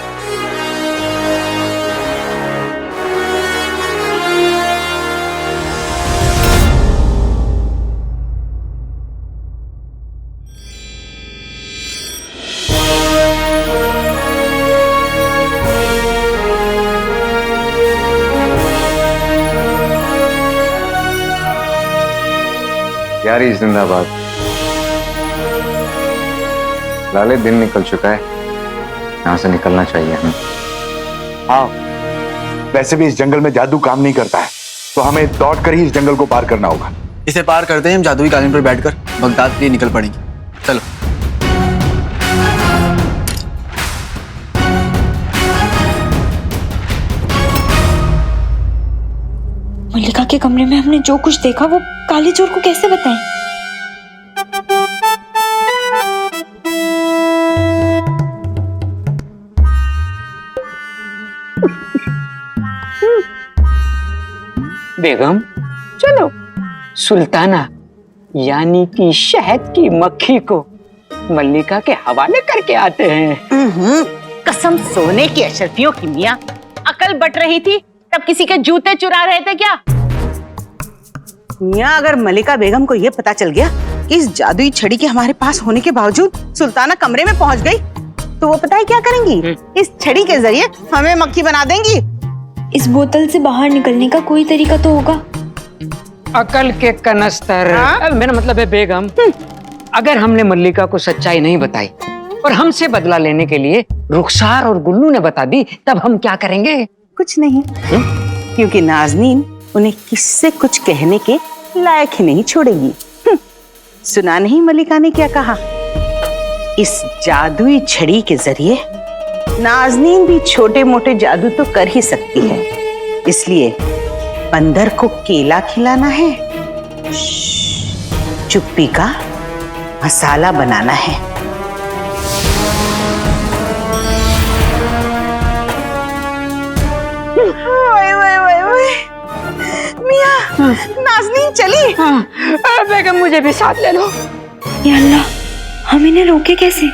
यारी जिंदाबाद। लाले, दिन निकल चुका है, यहाँ से निकलना चाहिए हमें। हाँ, वैसे भी इस जंगल में जादू काम नहीं करता है, तो हमें दौड़कर ही इस जंगल को पार करना होगा। इसे पार करते हैं हम जादुई कालीन पर बैठकर बगदाद के लिए निकल पड़ेंगे। चलो। मल्लिका के कमरे में हमने जो कुछ देखा वो काले चोर को कैसे बताएं? बेगम, चलो सुल्ताना यानी कि शहद की मक्खी को मल्लिका के हवाले करके आते हैं। कसम सोने की अशरफियों की मियां, अकल बट रही थी तब किसी के जूते चुरा रहे थे क्या? मियाँ, अगर मलिका बेगम को ये पता चल गया कि इस जादुई छड़ी के हमारे पास होने के बावजूद सुल्ताना कमरे में पहुंच गई, तो वो पता है क्या करेंगी? इस छड़ी के जरिए हमें मक्खी बना देंगी। इस बोतल से बाहर निकलने का कोई तरीका तो होगा। अकल के कनस्तर। मेरा मतलब है बेगम, अगर हमने मल्लिका को सच्चाई नहीं बताई और हमसे बदला लेने के लिए रुखसार और गुल्लू ने बता दी, तब हम क्या करेंगे? कुछ नहीं, क्योंकि नाजनीन उन्हें किससे कुछ कहने के लायक ही नहीं छोड़ेगी। सुना नहीं मलिका ने क्या कहा? इस जादुई छड़ी के जरिए नाजनीन भी छोटे मोटे जादू तो कर ही सकती है, इसलिए बंदर को केला खिलाना है, चुप्पी का मसाला बनाना है। मियाँ, नाजनीन चली। बेगम मुझे भी साथ ले लो। या अल्लाह, हम इन्हें रोके कैसे?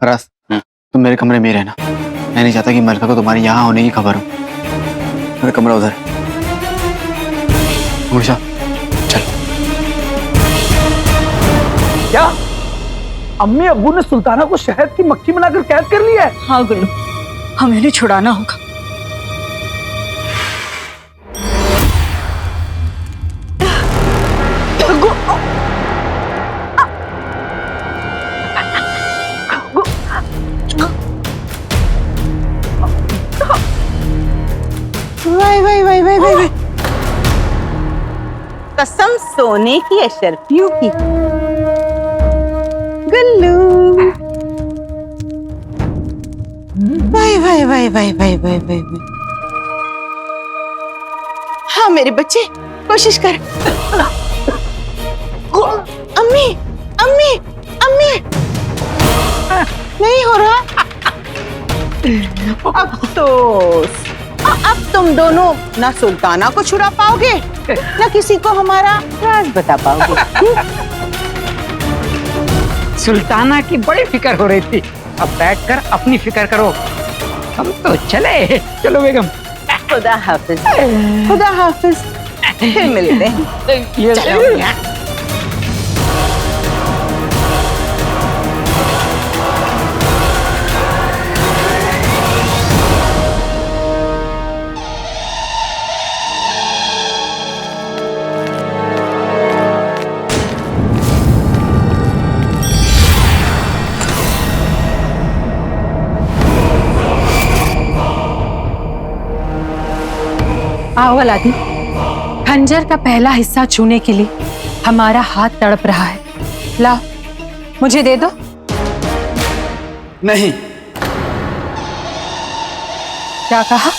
रास, तुम मेरे कमरे में ही रहना। मैं नहीं चाहता कि मलिका को तुम्हारे यहाँ होने की खबर हो। मेरा कमरा उधर है। हमेशा चल। क्या अम्मी अब्बू ने सुल्ताना को शहद की मक्खी बनाकर कैद कर लिया है? हाँ गुल्लू, हमें इन्हें छुड़ाना होगा। वाई। कसम सोने की अशरफियों की। गुल्लू, वाई। हाँ मेरे बच्चे, कोशिश कर। अम्मी, नहीं हो रहा। अब तुम दोनों ना सुल्ताना को छुड़ा पाओगे, ना किसी को हमारा राज बता पाओगे। सुल्ताना की बड़ी फिक्र हो रही थी, अब बैठकर अपनी फिक्र करो। हम तो चलो बेगम। खुदा हाफिज। फिर मिलते हैं। चलो। आओ अलादीन, खंजर का पहला हिस्सा छूने के लिए हमारा हाथ तड़प रहा है। लाओ, मुझे दे दो। नहीं। क्या कहा?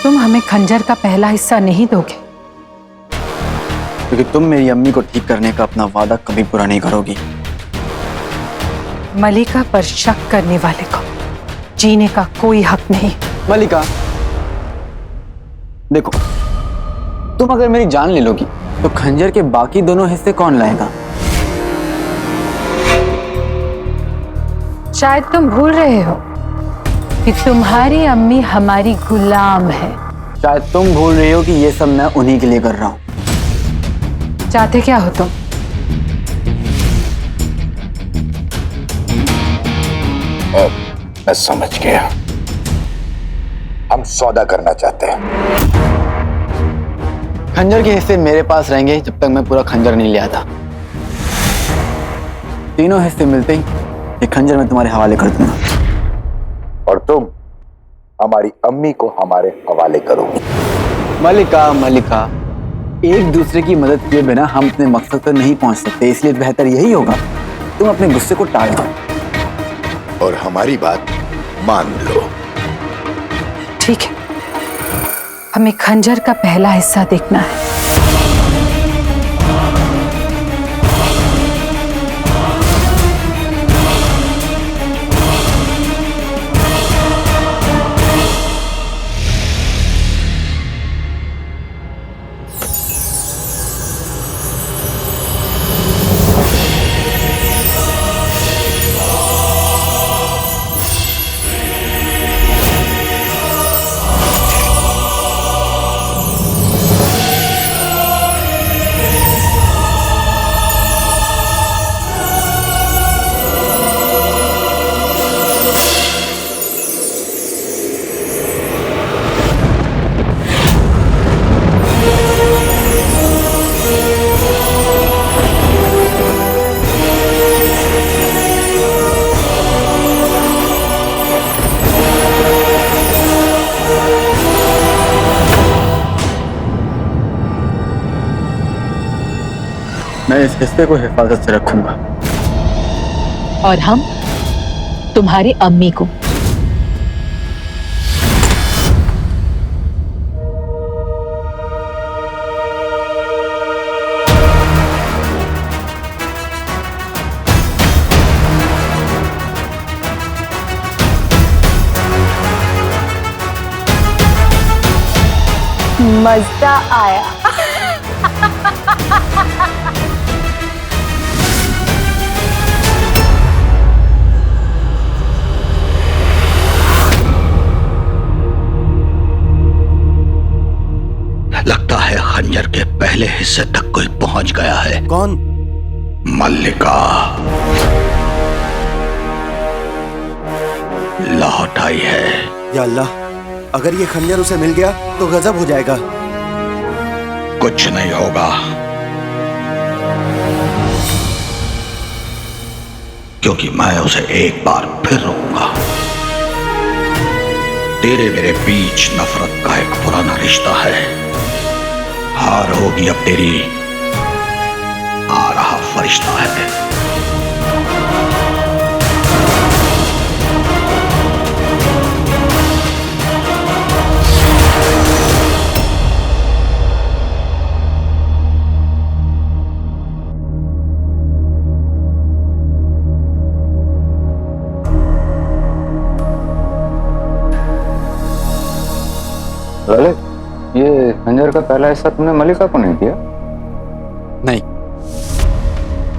तुम हमें खंजर का पहला हिस्सा नहीं दोगे, क्योंकि तुम मेरी अम्मी को ठीक करने का अपना वादा कभी पूरा नहीं करोगी। मलिका पर शक करने वाले को जीने का कोई हक नहीं। मलिका, देखो, तुम अगर मेरी जान ले लोगी तो खंजर के बाकी दोनों हिस्से कौन लाएगा? शायद तुम भूल रहे हो कि तुम्हारी अम्मी हमारी गुलाम है। शायद तुम भूल रही हो कि ये सब मैं उन्हीं के लिए कर रहा हूं। चाहते क्या हो तुम? मैं समझ गया। हम सौदा करना चाहते हैं। खंजर के हिस्से मेरे पास रहेंगे जब तक मैं पूरा खंजर नहीं ले आता। तीनों हिस्से मिलते ही ये खंजर मैं तुम्हारे हवाले कर दूंगा। और तुम हमारी अम्मी को हमारे हवाले करो। मलिका मलिका, एक दूसरे की मदद किए बिना हम अपने मकसद पर नहीं पहुंच सकते, इसलिए बेहतर यही होगा तुम अपने गुस्से को टाल दो और हमारी बात मान लो। ठीक है, हमें खंजर का पहला हिस्सा देखना है। मैं इस हिस्से को हिफाजत से रखूंगा। और हम तुम्हारी अम्मी को। मजा आया। लगता है खंजर के पहले हिस्से तक कोई पहुंच गया है। कौन? मल्लिका लौट आई है। या अल्लाह, अगर ये खंजर उसे मिल गया तो गजब हो जाएगा। कुछ नहीं होगा, क्योंकि मैं उसे एक बार फिर रोकूंगा। तेरे मेरे बीच नफरत का एक पुराना रिश्ता है। हार होगी अब तेरी। आ रहा फरिश्ता है। ललित, ये खंजर का पहला हिस्सा तुमने मलिका को नहीं दिया? नहीं।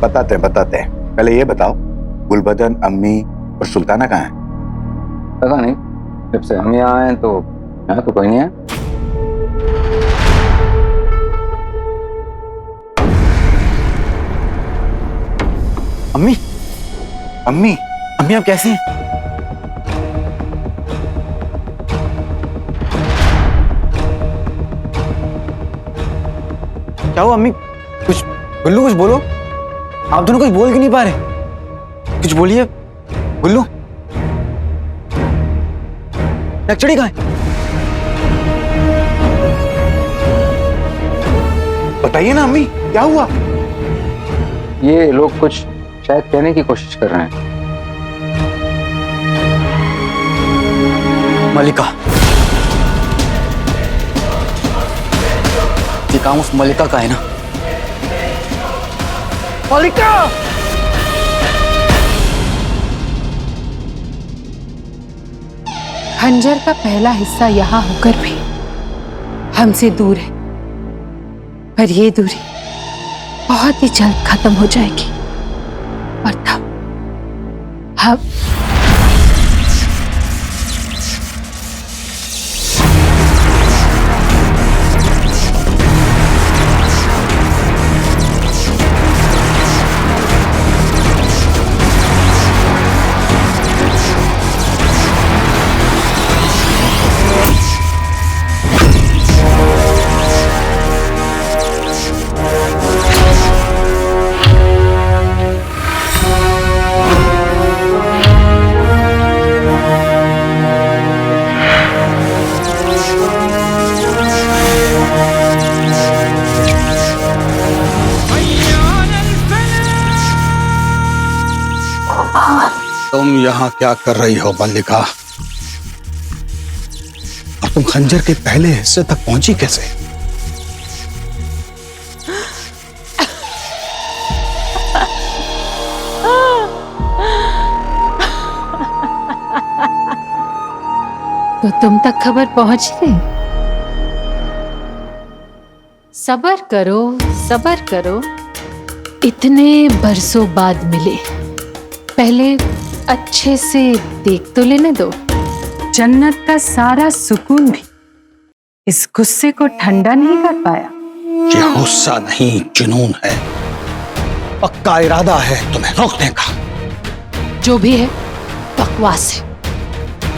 बताते हैं। पहले ये बताओ, गुलबदन, अम्मी और सुल्ताना कहाँ हैं? पता नहीं, जब से हम यहाँ आए तो यहाँ तो कोई नहीं है। अम्मी अम्मी अम्मी आप कैसे हैं? क्या हुआ अम्मी? कुछ गुल्लू, कुछ बोलो। आप दोनों कुछ बोल क्यों नहीं पा रहे? कुछ बोलिए गुल्लू। नक्चड़ी कहाँ है? बताइए ना अम्मी, क्या हुआ? ये लोग कुछ शायद कहने की कोशिश कर रहे हैं। मलिका, ये काम उस मलिका का है ना? मलिका! खंजर का पहला हिस्सा यहाँ होकर भी हमसे दूर है, पर ये दूरी बहुत ही जल्द खत्म हो जाएगी और तब हम तुम यहाँ क्या कर रही हो मल्लिका? और तुम खंजर के पहले हिस्से तक पहुंची कैसे? तो तुम तक खबर पहुंच गई। सबर करो, सबर करो, इतने बरसों बाद मिले, पहले अच्छे से देख तो लेने दो। जन्नत का सारा सुकून भी इस गुस्से को ठंडा नहीं कर पाया। ये गुस्सा नहीं, जुनून है। पक्का इरादा है तुम्हें रोकने का। जो भी है बकवास है,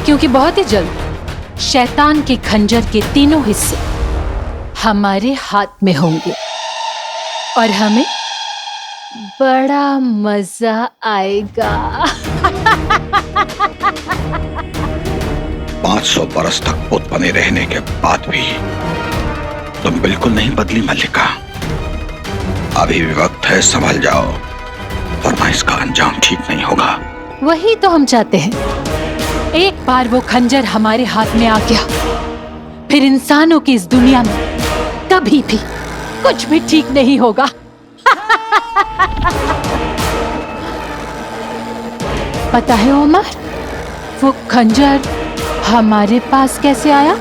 क्योंकि बहुत ही जल्द शैतान के खंजर के तीनों हिस्से हमारे हाथ में होंगे और हमें बड़ा मजा आएगा। 500 बरस तक पुत बने रहने के बाद भी तुम बिल्कुल नहीं बदली मल्लिका। अभी भी वक्त है, संभल जाओ, वरना इसका अंजाम ठीक नहीं होगा। वही तो हम चाहते हैं। एक बार वो खंजर हमारे हाथ में आ गया, फिर इंसानों की इस दुनिया में कभी भी कुछ भी ठीक नहीं होगा। पता है ओमर, वो खंजर हमारे पास कैसे आया?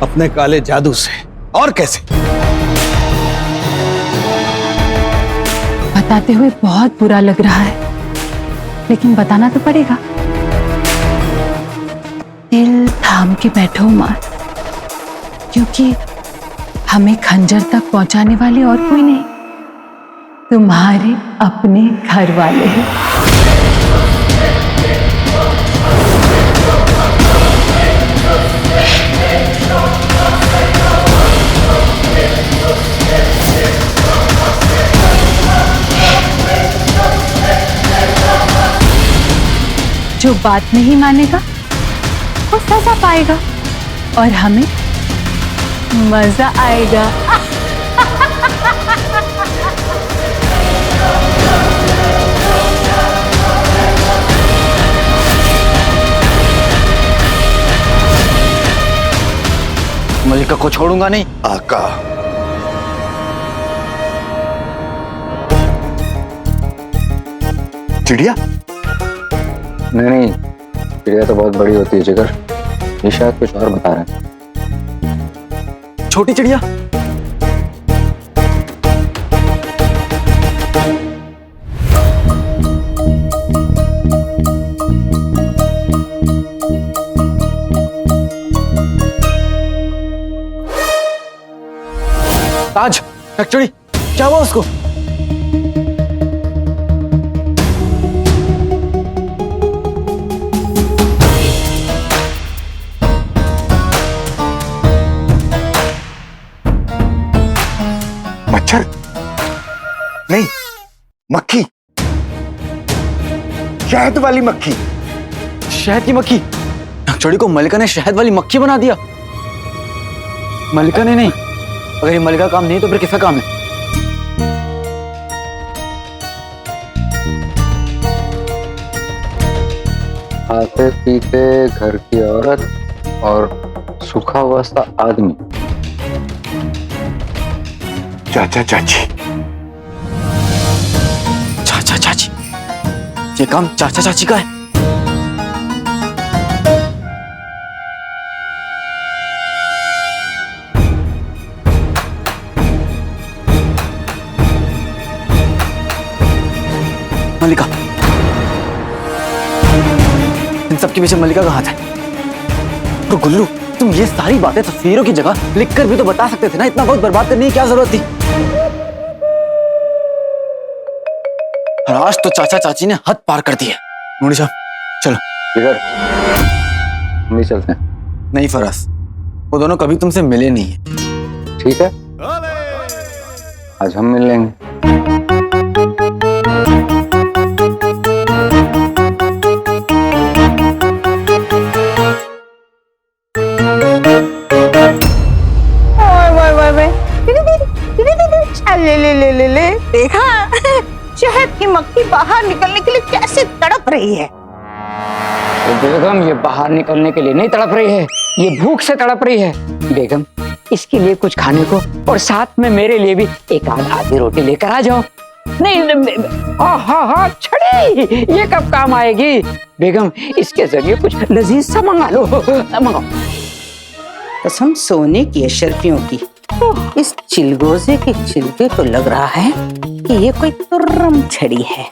अपने काले जादू से। और कैसे? बताते हुए बहुत बुरा लग रहा है, लेकिन बताना तो पड़ेगा। दिल थाम के बैठो उमर, क्योंकि हमें खंजर तक पहुंचाने वाले और कोई नहीं, तुम्हारे अपने घर वाले हैं। जो बात नहीं मानेगा वो सजा पाएगा और हमें मजा आएगा। मल्लिका को छोड़ूंगा नहीं। आका, चिड़िया? नहीं, चिड़िया तो बहुत बड़ी होती है जिगर, ये शायद कुछ और बता रहे हैं। छोटी चिड़िया? ताज, एक्चुअली क्या हुआ उसको? मच्छर नहीं, मक्खी, शहद वाली मक्खी। शहद की मक्खी? नकचोड़ी को मल्लिका ने शहद वाली मक्खी बना दिया। मल्लिका ने नहीं। अगर ये मल्लिका काम नहीं तो फिर किसका काम है? खाते पीते घर की औरत और सूखा हुआ सा आदमी। चाचा चाची। चाचा चाची? ये काम चाचा चाची का है? मल्लिका, इन सबके पीछे मल्लिका का हाथ है। तो गुल्लू, तुम ये सारी बातें तस्वीरों की जगह लिखकर भी तो बता सकते थे ना। इतना बहुत बर्बाद करने की क्या जरूरत थी? और आज तो चाचा चाची ने हद पार कर दी है। मोनी साहब, चलो। जिगर, हम भी चलते हैं। नहीं फराज, वो दोनों कभी तुमसे मिले नहीं है। ठीक है, आज हम मिल लेंगे। ले देखा, शहद की मक्खी बाहर निकलने के लिए कैसे तड़प रही है। बेगम ये बाहर निकलने के लिए नहीं तड़प रही है, ये भूख से तड़प रही है। बेगम इसके लिए कुछ खाने को और साथ में मेरे लिए भी एक आधी रोटी लेकर आ जाओ। नहीं हाँ छड़ी, ये कब काम आएगी? बेगम इसके जरिए कुछ लजीज सा मंगा लो, मंगाओ। कसम सोने की अशर्फियों की, इस चिलगोजे के छिलके को लग रहा है कि ये कोई तुर्रम छड़ी है।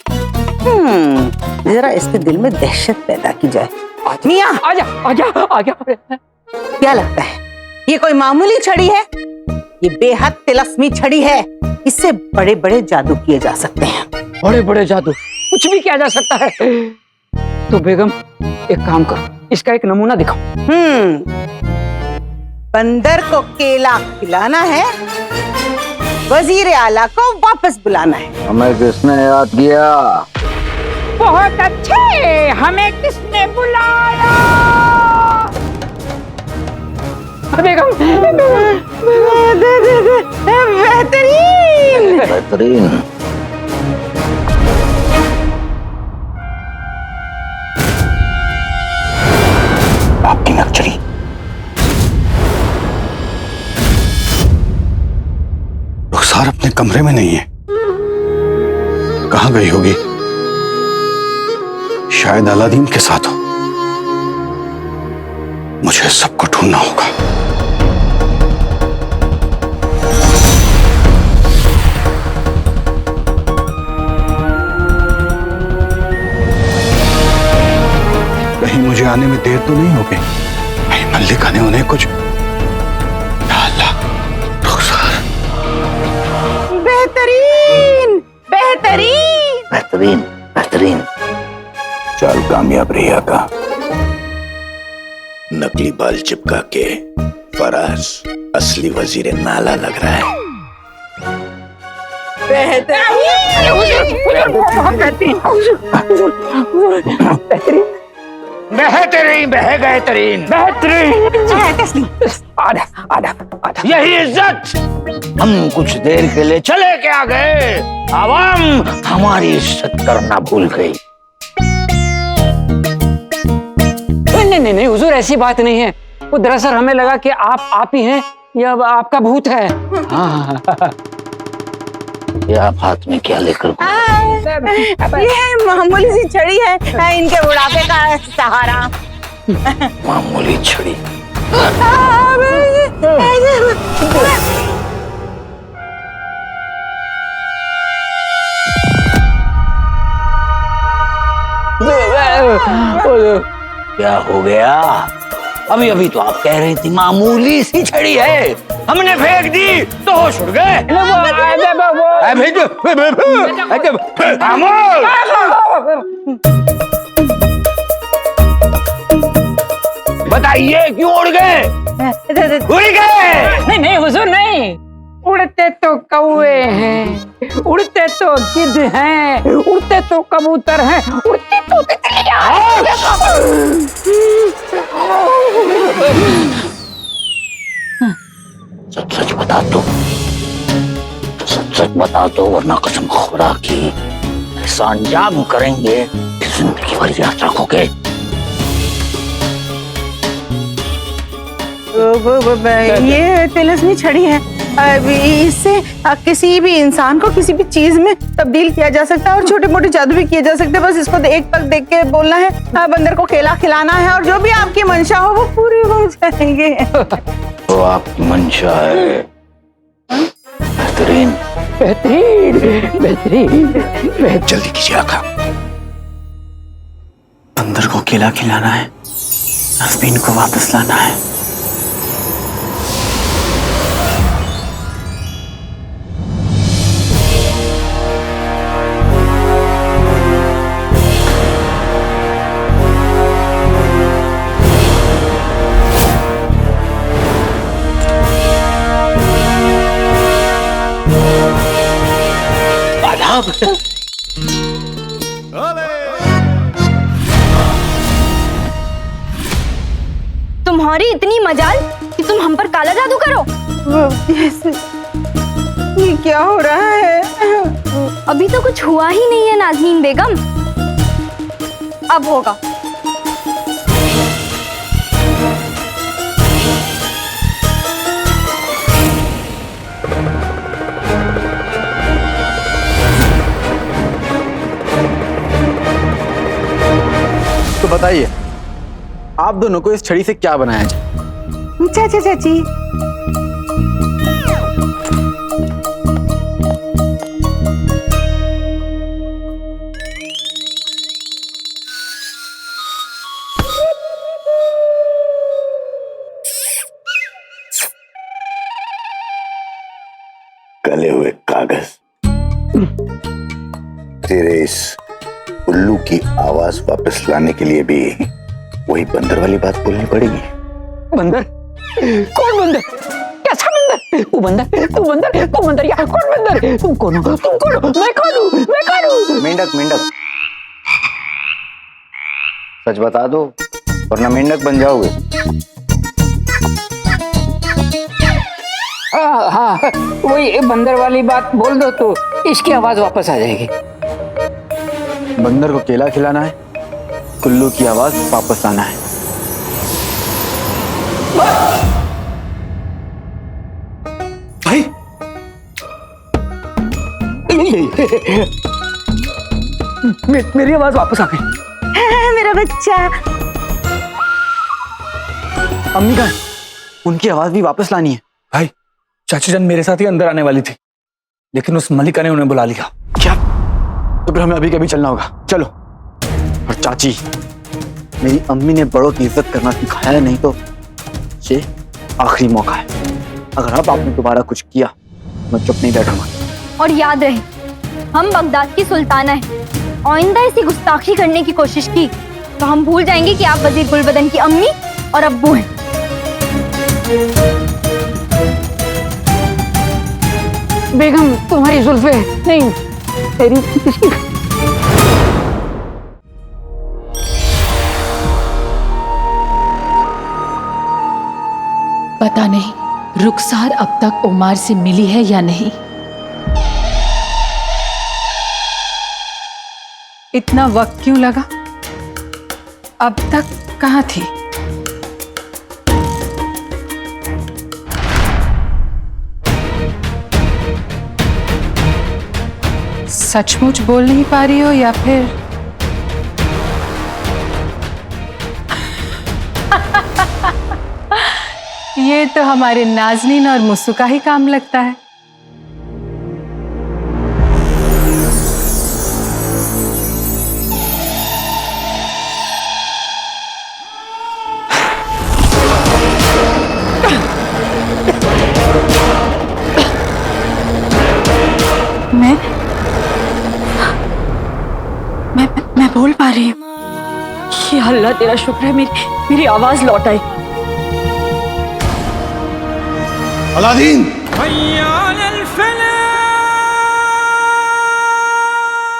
जरा इसके दिल में दहशत पैदा की जाए। मियां आजा आजा आजा। क्या लगता है ये कोई मामूली छड़ी है? ये बेहद तिलस्मी छड़ी है। इससे बड़े बड़े जादू किए जा सकते हैं। बड़े बड़े जादू, कुछ भी किया जा सकता है। तो बेगम एक काम करो, इसका एक नमूना दिखाओ। बंदर को केला खिलाना है, वजीर आला को वापस बुलाना है। हमें किसने याद किया? बहुत अच्छे, हमें किसने बुलाया? बेगम बेहतरीन बेहतरीन। आपकी नक्चरी रुखसार अपने कमरे में नहीं है। कहां गई होगी? शायद अलादीन के साथ हो। मुझे सबको ढूंढना होगा। कहीं मुझे आने में देर तो नहीं हो गई? भाई मल्लिका ने उन्हें कुछ डाला। रुखसार बेहतरीन बेहतरीन बेहतरीन बेहतरीन। चाल कामयाब रिया का। नकली बाल चिपका के फराज असली वजीर नाला लग रहा है। बेहतरीन बेहतरीन बेहतरीन। आधा आधा आधा। यही इज्जत। हम कुछ देर के लिए चले के आ गए, आवाम हमारी इज्जत करना भूल गई। नहीं नहीं हुजूर, ऐसी बात नहीं है। वो दरअसल हमें लगा कि आप ही हैं या आपका भूत है। हाँ। ये आप हाथ में क्या लेकर? ये मामूली सी छड़ी है, इनके बुढ़ापे का सहारा। मामूली छड़ी। क्या हो गया? अभी अभी तो आप कह रही थी मामूली सी छड़ी है, हमने फेंक दी तो होश उड़ गए। बताइए क्यों उड़ गए? उड़ गए? नहीं नहीं हुजूर नहीं, उड़ते तो कौवे हैं, उड़ते तो गिद्ध हैं, उड़ते तो कबूतर हैं, उड़ते तो तितलियां हैं। सच सच बता दो, सच सच बता दो, वरना कसम खुदा की ऐसा अंजाम करेंगे कि जिंदगी भर याद रखोगे। ये तिलस्मी छड़ी है, इससे किसी भी इंसान को किसी भी चीज में तब्दील किया जा सकता है और छोटे मोटे जादू भी किए जा सकते हैं। बस इसको एक पल देख के बोलना है, बंदर को केला खिलाना है और जो भी आपकी मंशा हो वो पूरी हो जाएंगे। तो आपकी मंशा है बेहतरीन बेहतरीन बेहतरीन। जल्दी कीजिए आका। बंदर को केला खिलाना है, नसबीन को वापस लाना है। तुम्हारी इतनी मजाल कि तुम हम पर काला जादू करो। ये क्या हो रहा है? अभी तो कुछ हुआ ही नहीं है नाज़नीन बेगम, अब होगा। बताइए, आप दोनों को इस छड़ी से क्या बनाया जाए? चाचा चाची, गले हुए कागज। तेरे इस उल्लू की आवाज वापस लाने के लिए भी वही बंदर वाली बात बोलनी पड़ेगी। बंदर? कौन बंदर? कैसा बंदर? वो बंदर, तू बंदर, तू बंदर, यार कौन बंदर? तुम कौन हो? तुम कौन हो? मैं कौन हूँ? मैं कौन हूँ? मेंढक मेंढक, सच बता दो वरना मेंढक बन जाओगे। हाँ, वही बंदर वाली बात बोल दो तो इसकी आवाज वापस आ जाएगी। बंदर को केला खिलाना है, कुल्लू की आवाज वापस आना है। भाई मेरी आवाज वापस आ गई। मेरा बच्चा। अम्मी कहाँ है? उनकी आवाज भी वापस लानी है। भाई चाची जान मेरे साथ ही अंदर आने वाली थी, लेकिन उस मलिका ने उन्हें बुला लिया। क्या? तो फिर हमें अभी कभी चलना होगा, चलो। और चाची, मेरी अम्मी ने बड़ों की इज्जत करना सिखाया है, नहीं तो ये आखिरी मौका है। अगर अब आपने दोबारा कुछ किया मैं चुप नहीं बैठूंगा। और याद रहे, हम बगदाद की सुल्ताना है। आइंदा ऐसी गुस्ताखी करने की कोशिश की तो हम भूल जाएंगे कि आप वजीर गुलबदन की अम्मी और अब्बू हैं। बेगम, तुम्हारी जुल्फे नहीं, तेरी किसी। पता नहीं रुखसार अब तक उमार से मिली है या नहीं। इतना वक्त क्यों लगा? अब तक कहाँ थी? सचमुच बोल नहीं पा रही हो या फिर ये तो हमारे नाज़नीन और मुस्सू का ही काम लगता है। मैं बोल पा रही हूँ। या अल्लाह तेरा शुक्र है, मेरी आवाज लौट आई। अलादीन,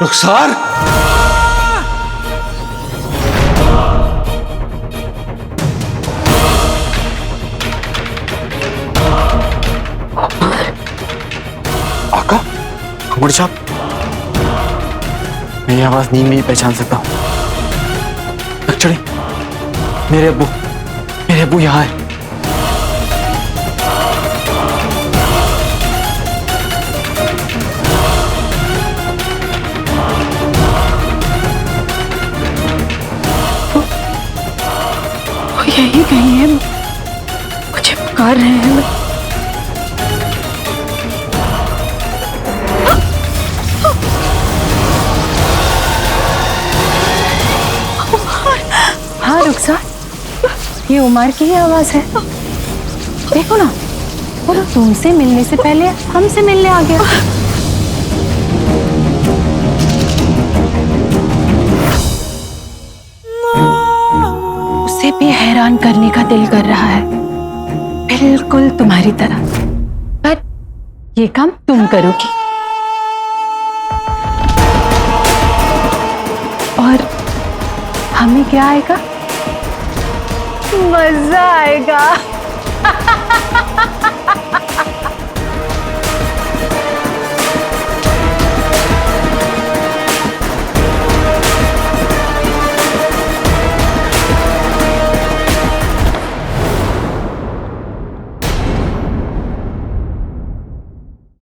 रुखसार, आका, अंगूठी छाप। मेरी आवाज नींद में ही पहचान सकता हूँ। चढ़ी, मेरे अब्बू यहाँ है। यही कहीं है, मुझे पुकार रहे हैं। हाँ रुखसार, ये उमर की ही आवाज है। देखो ना, वो तुमसे मिलने से पहले हमसे मिलने आ गया। उसे भी हैरान करने का दिल कर रहा है, बिल्कुल तुम्हारी तरह। पर ये काम तुम करोगी और हमें क्या आएगा? मजा आएगा।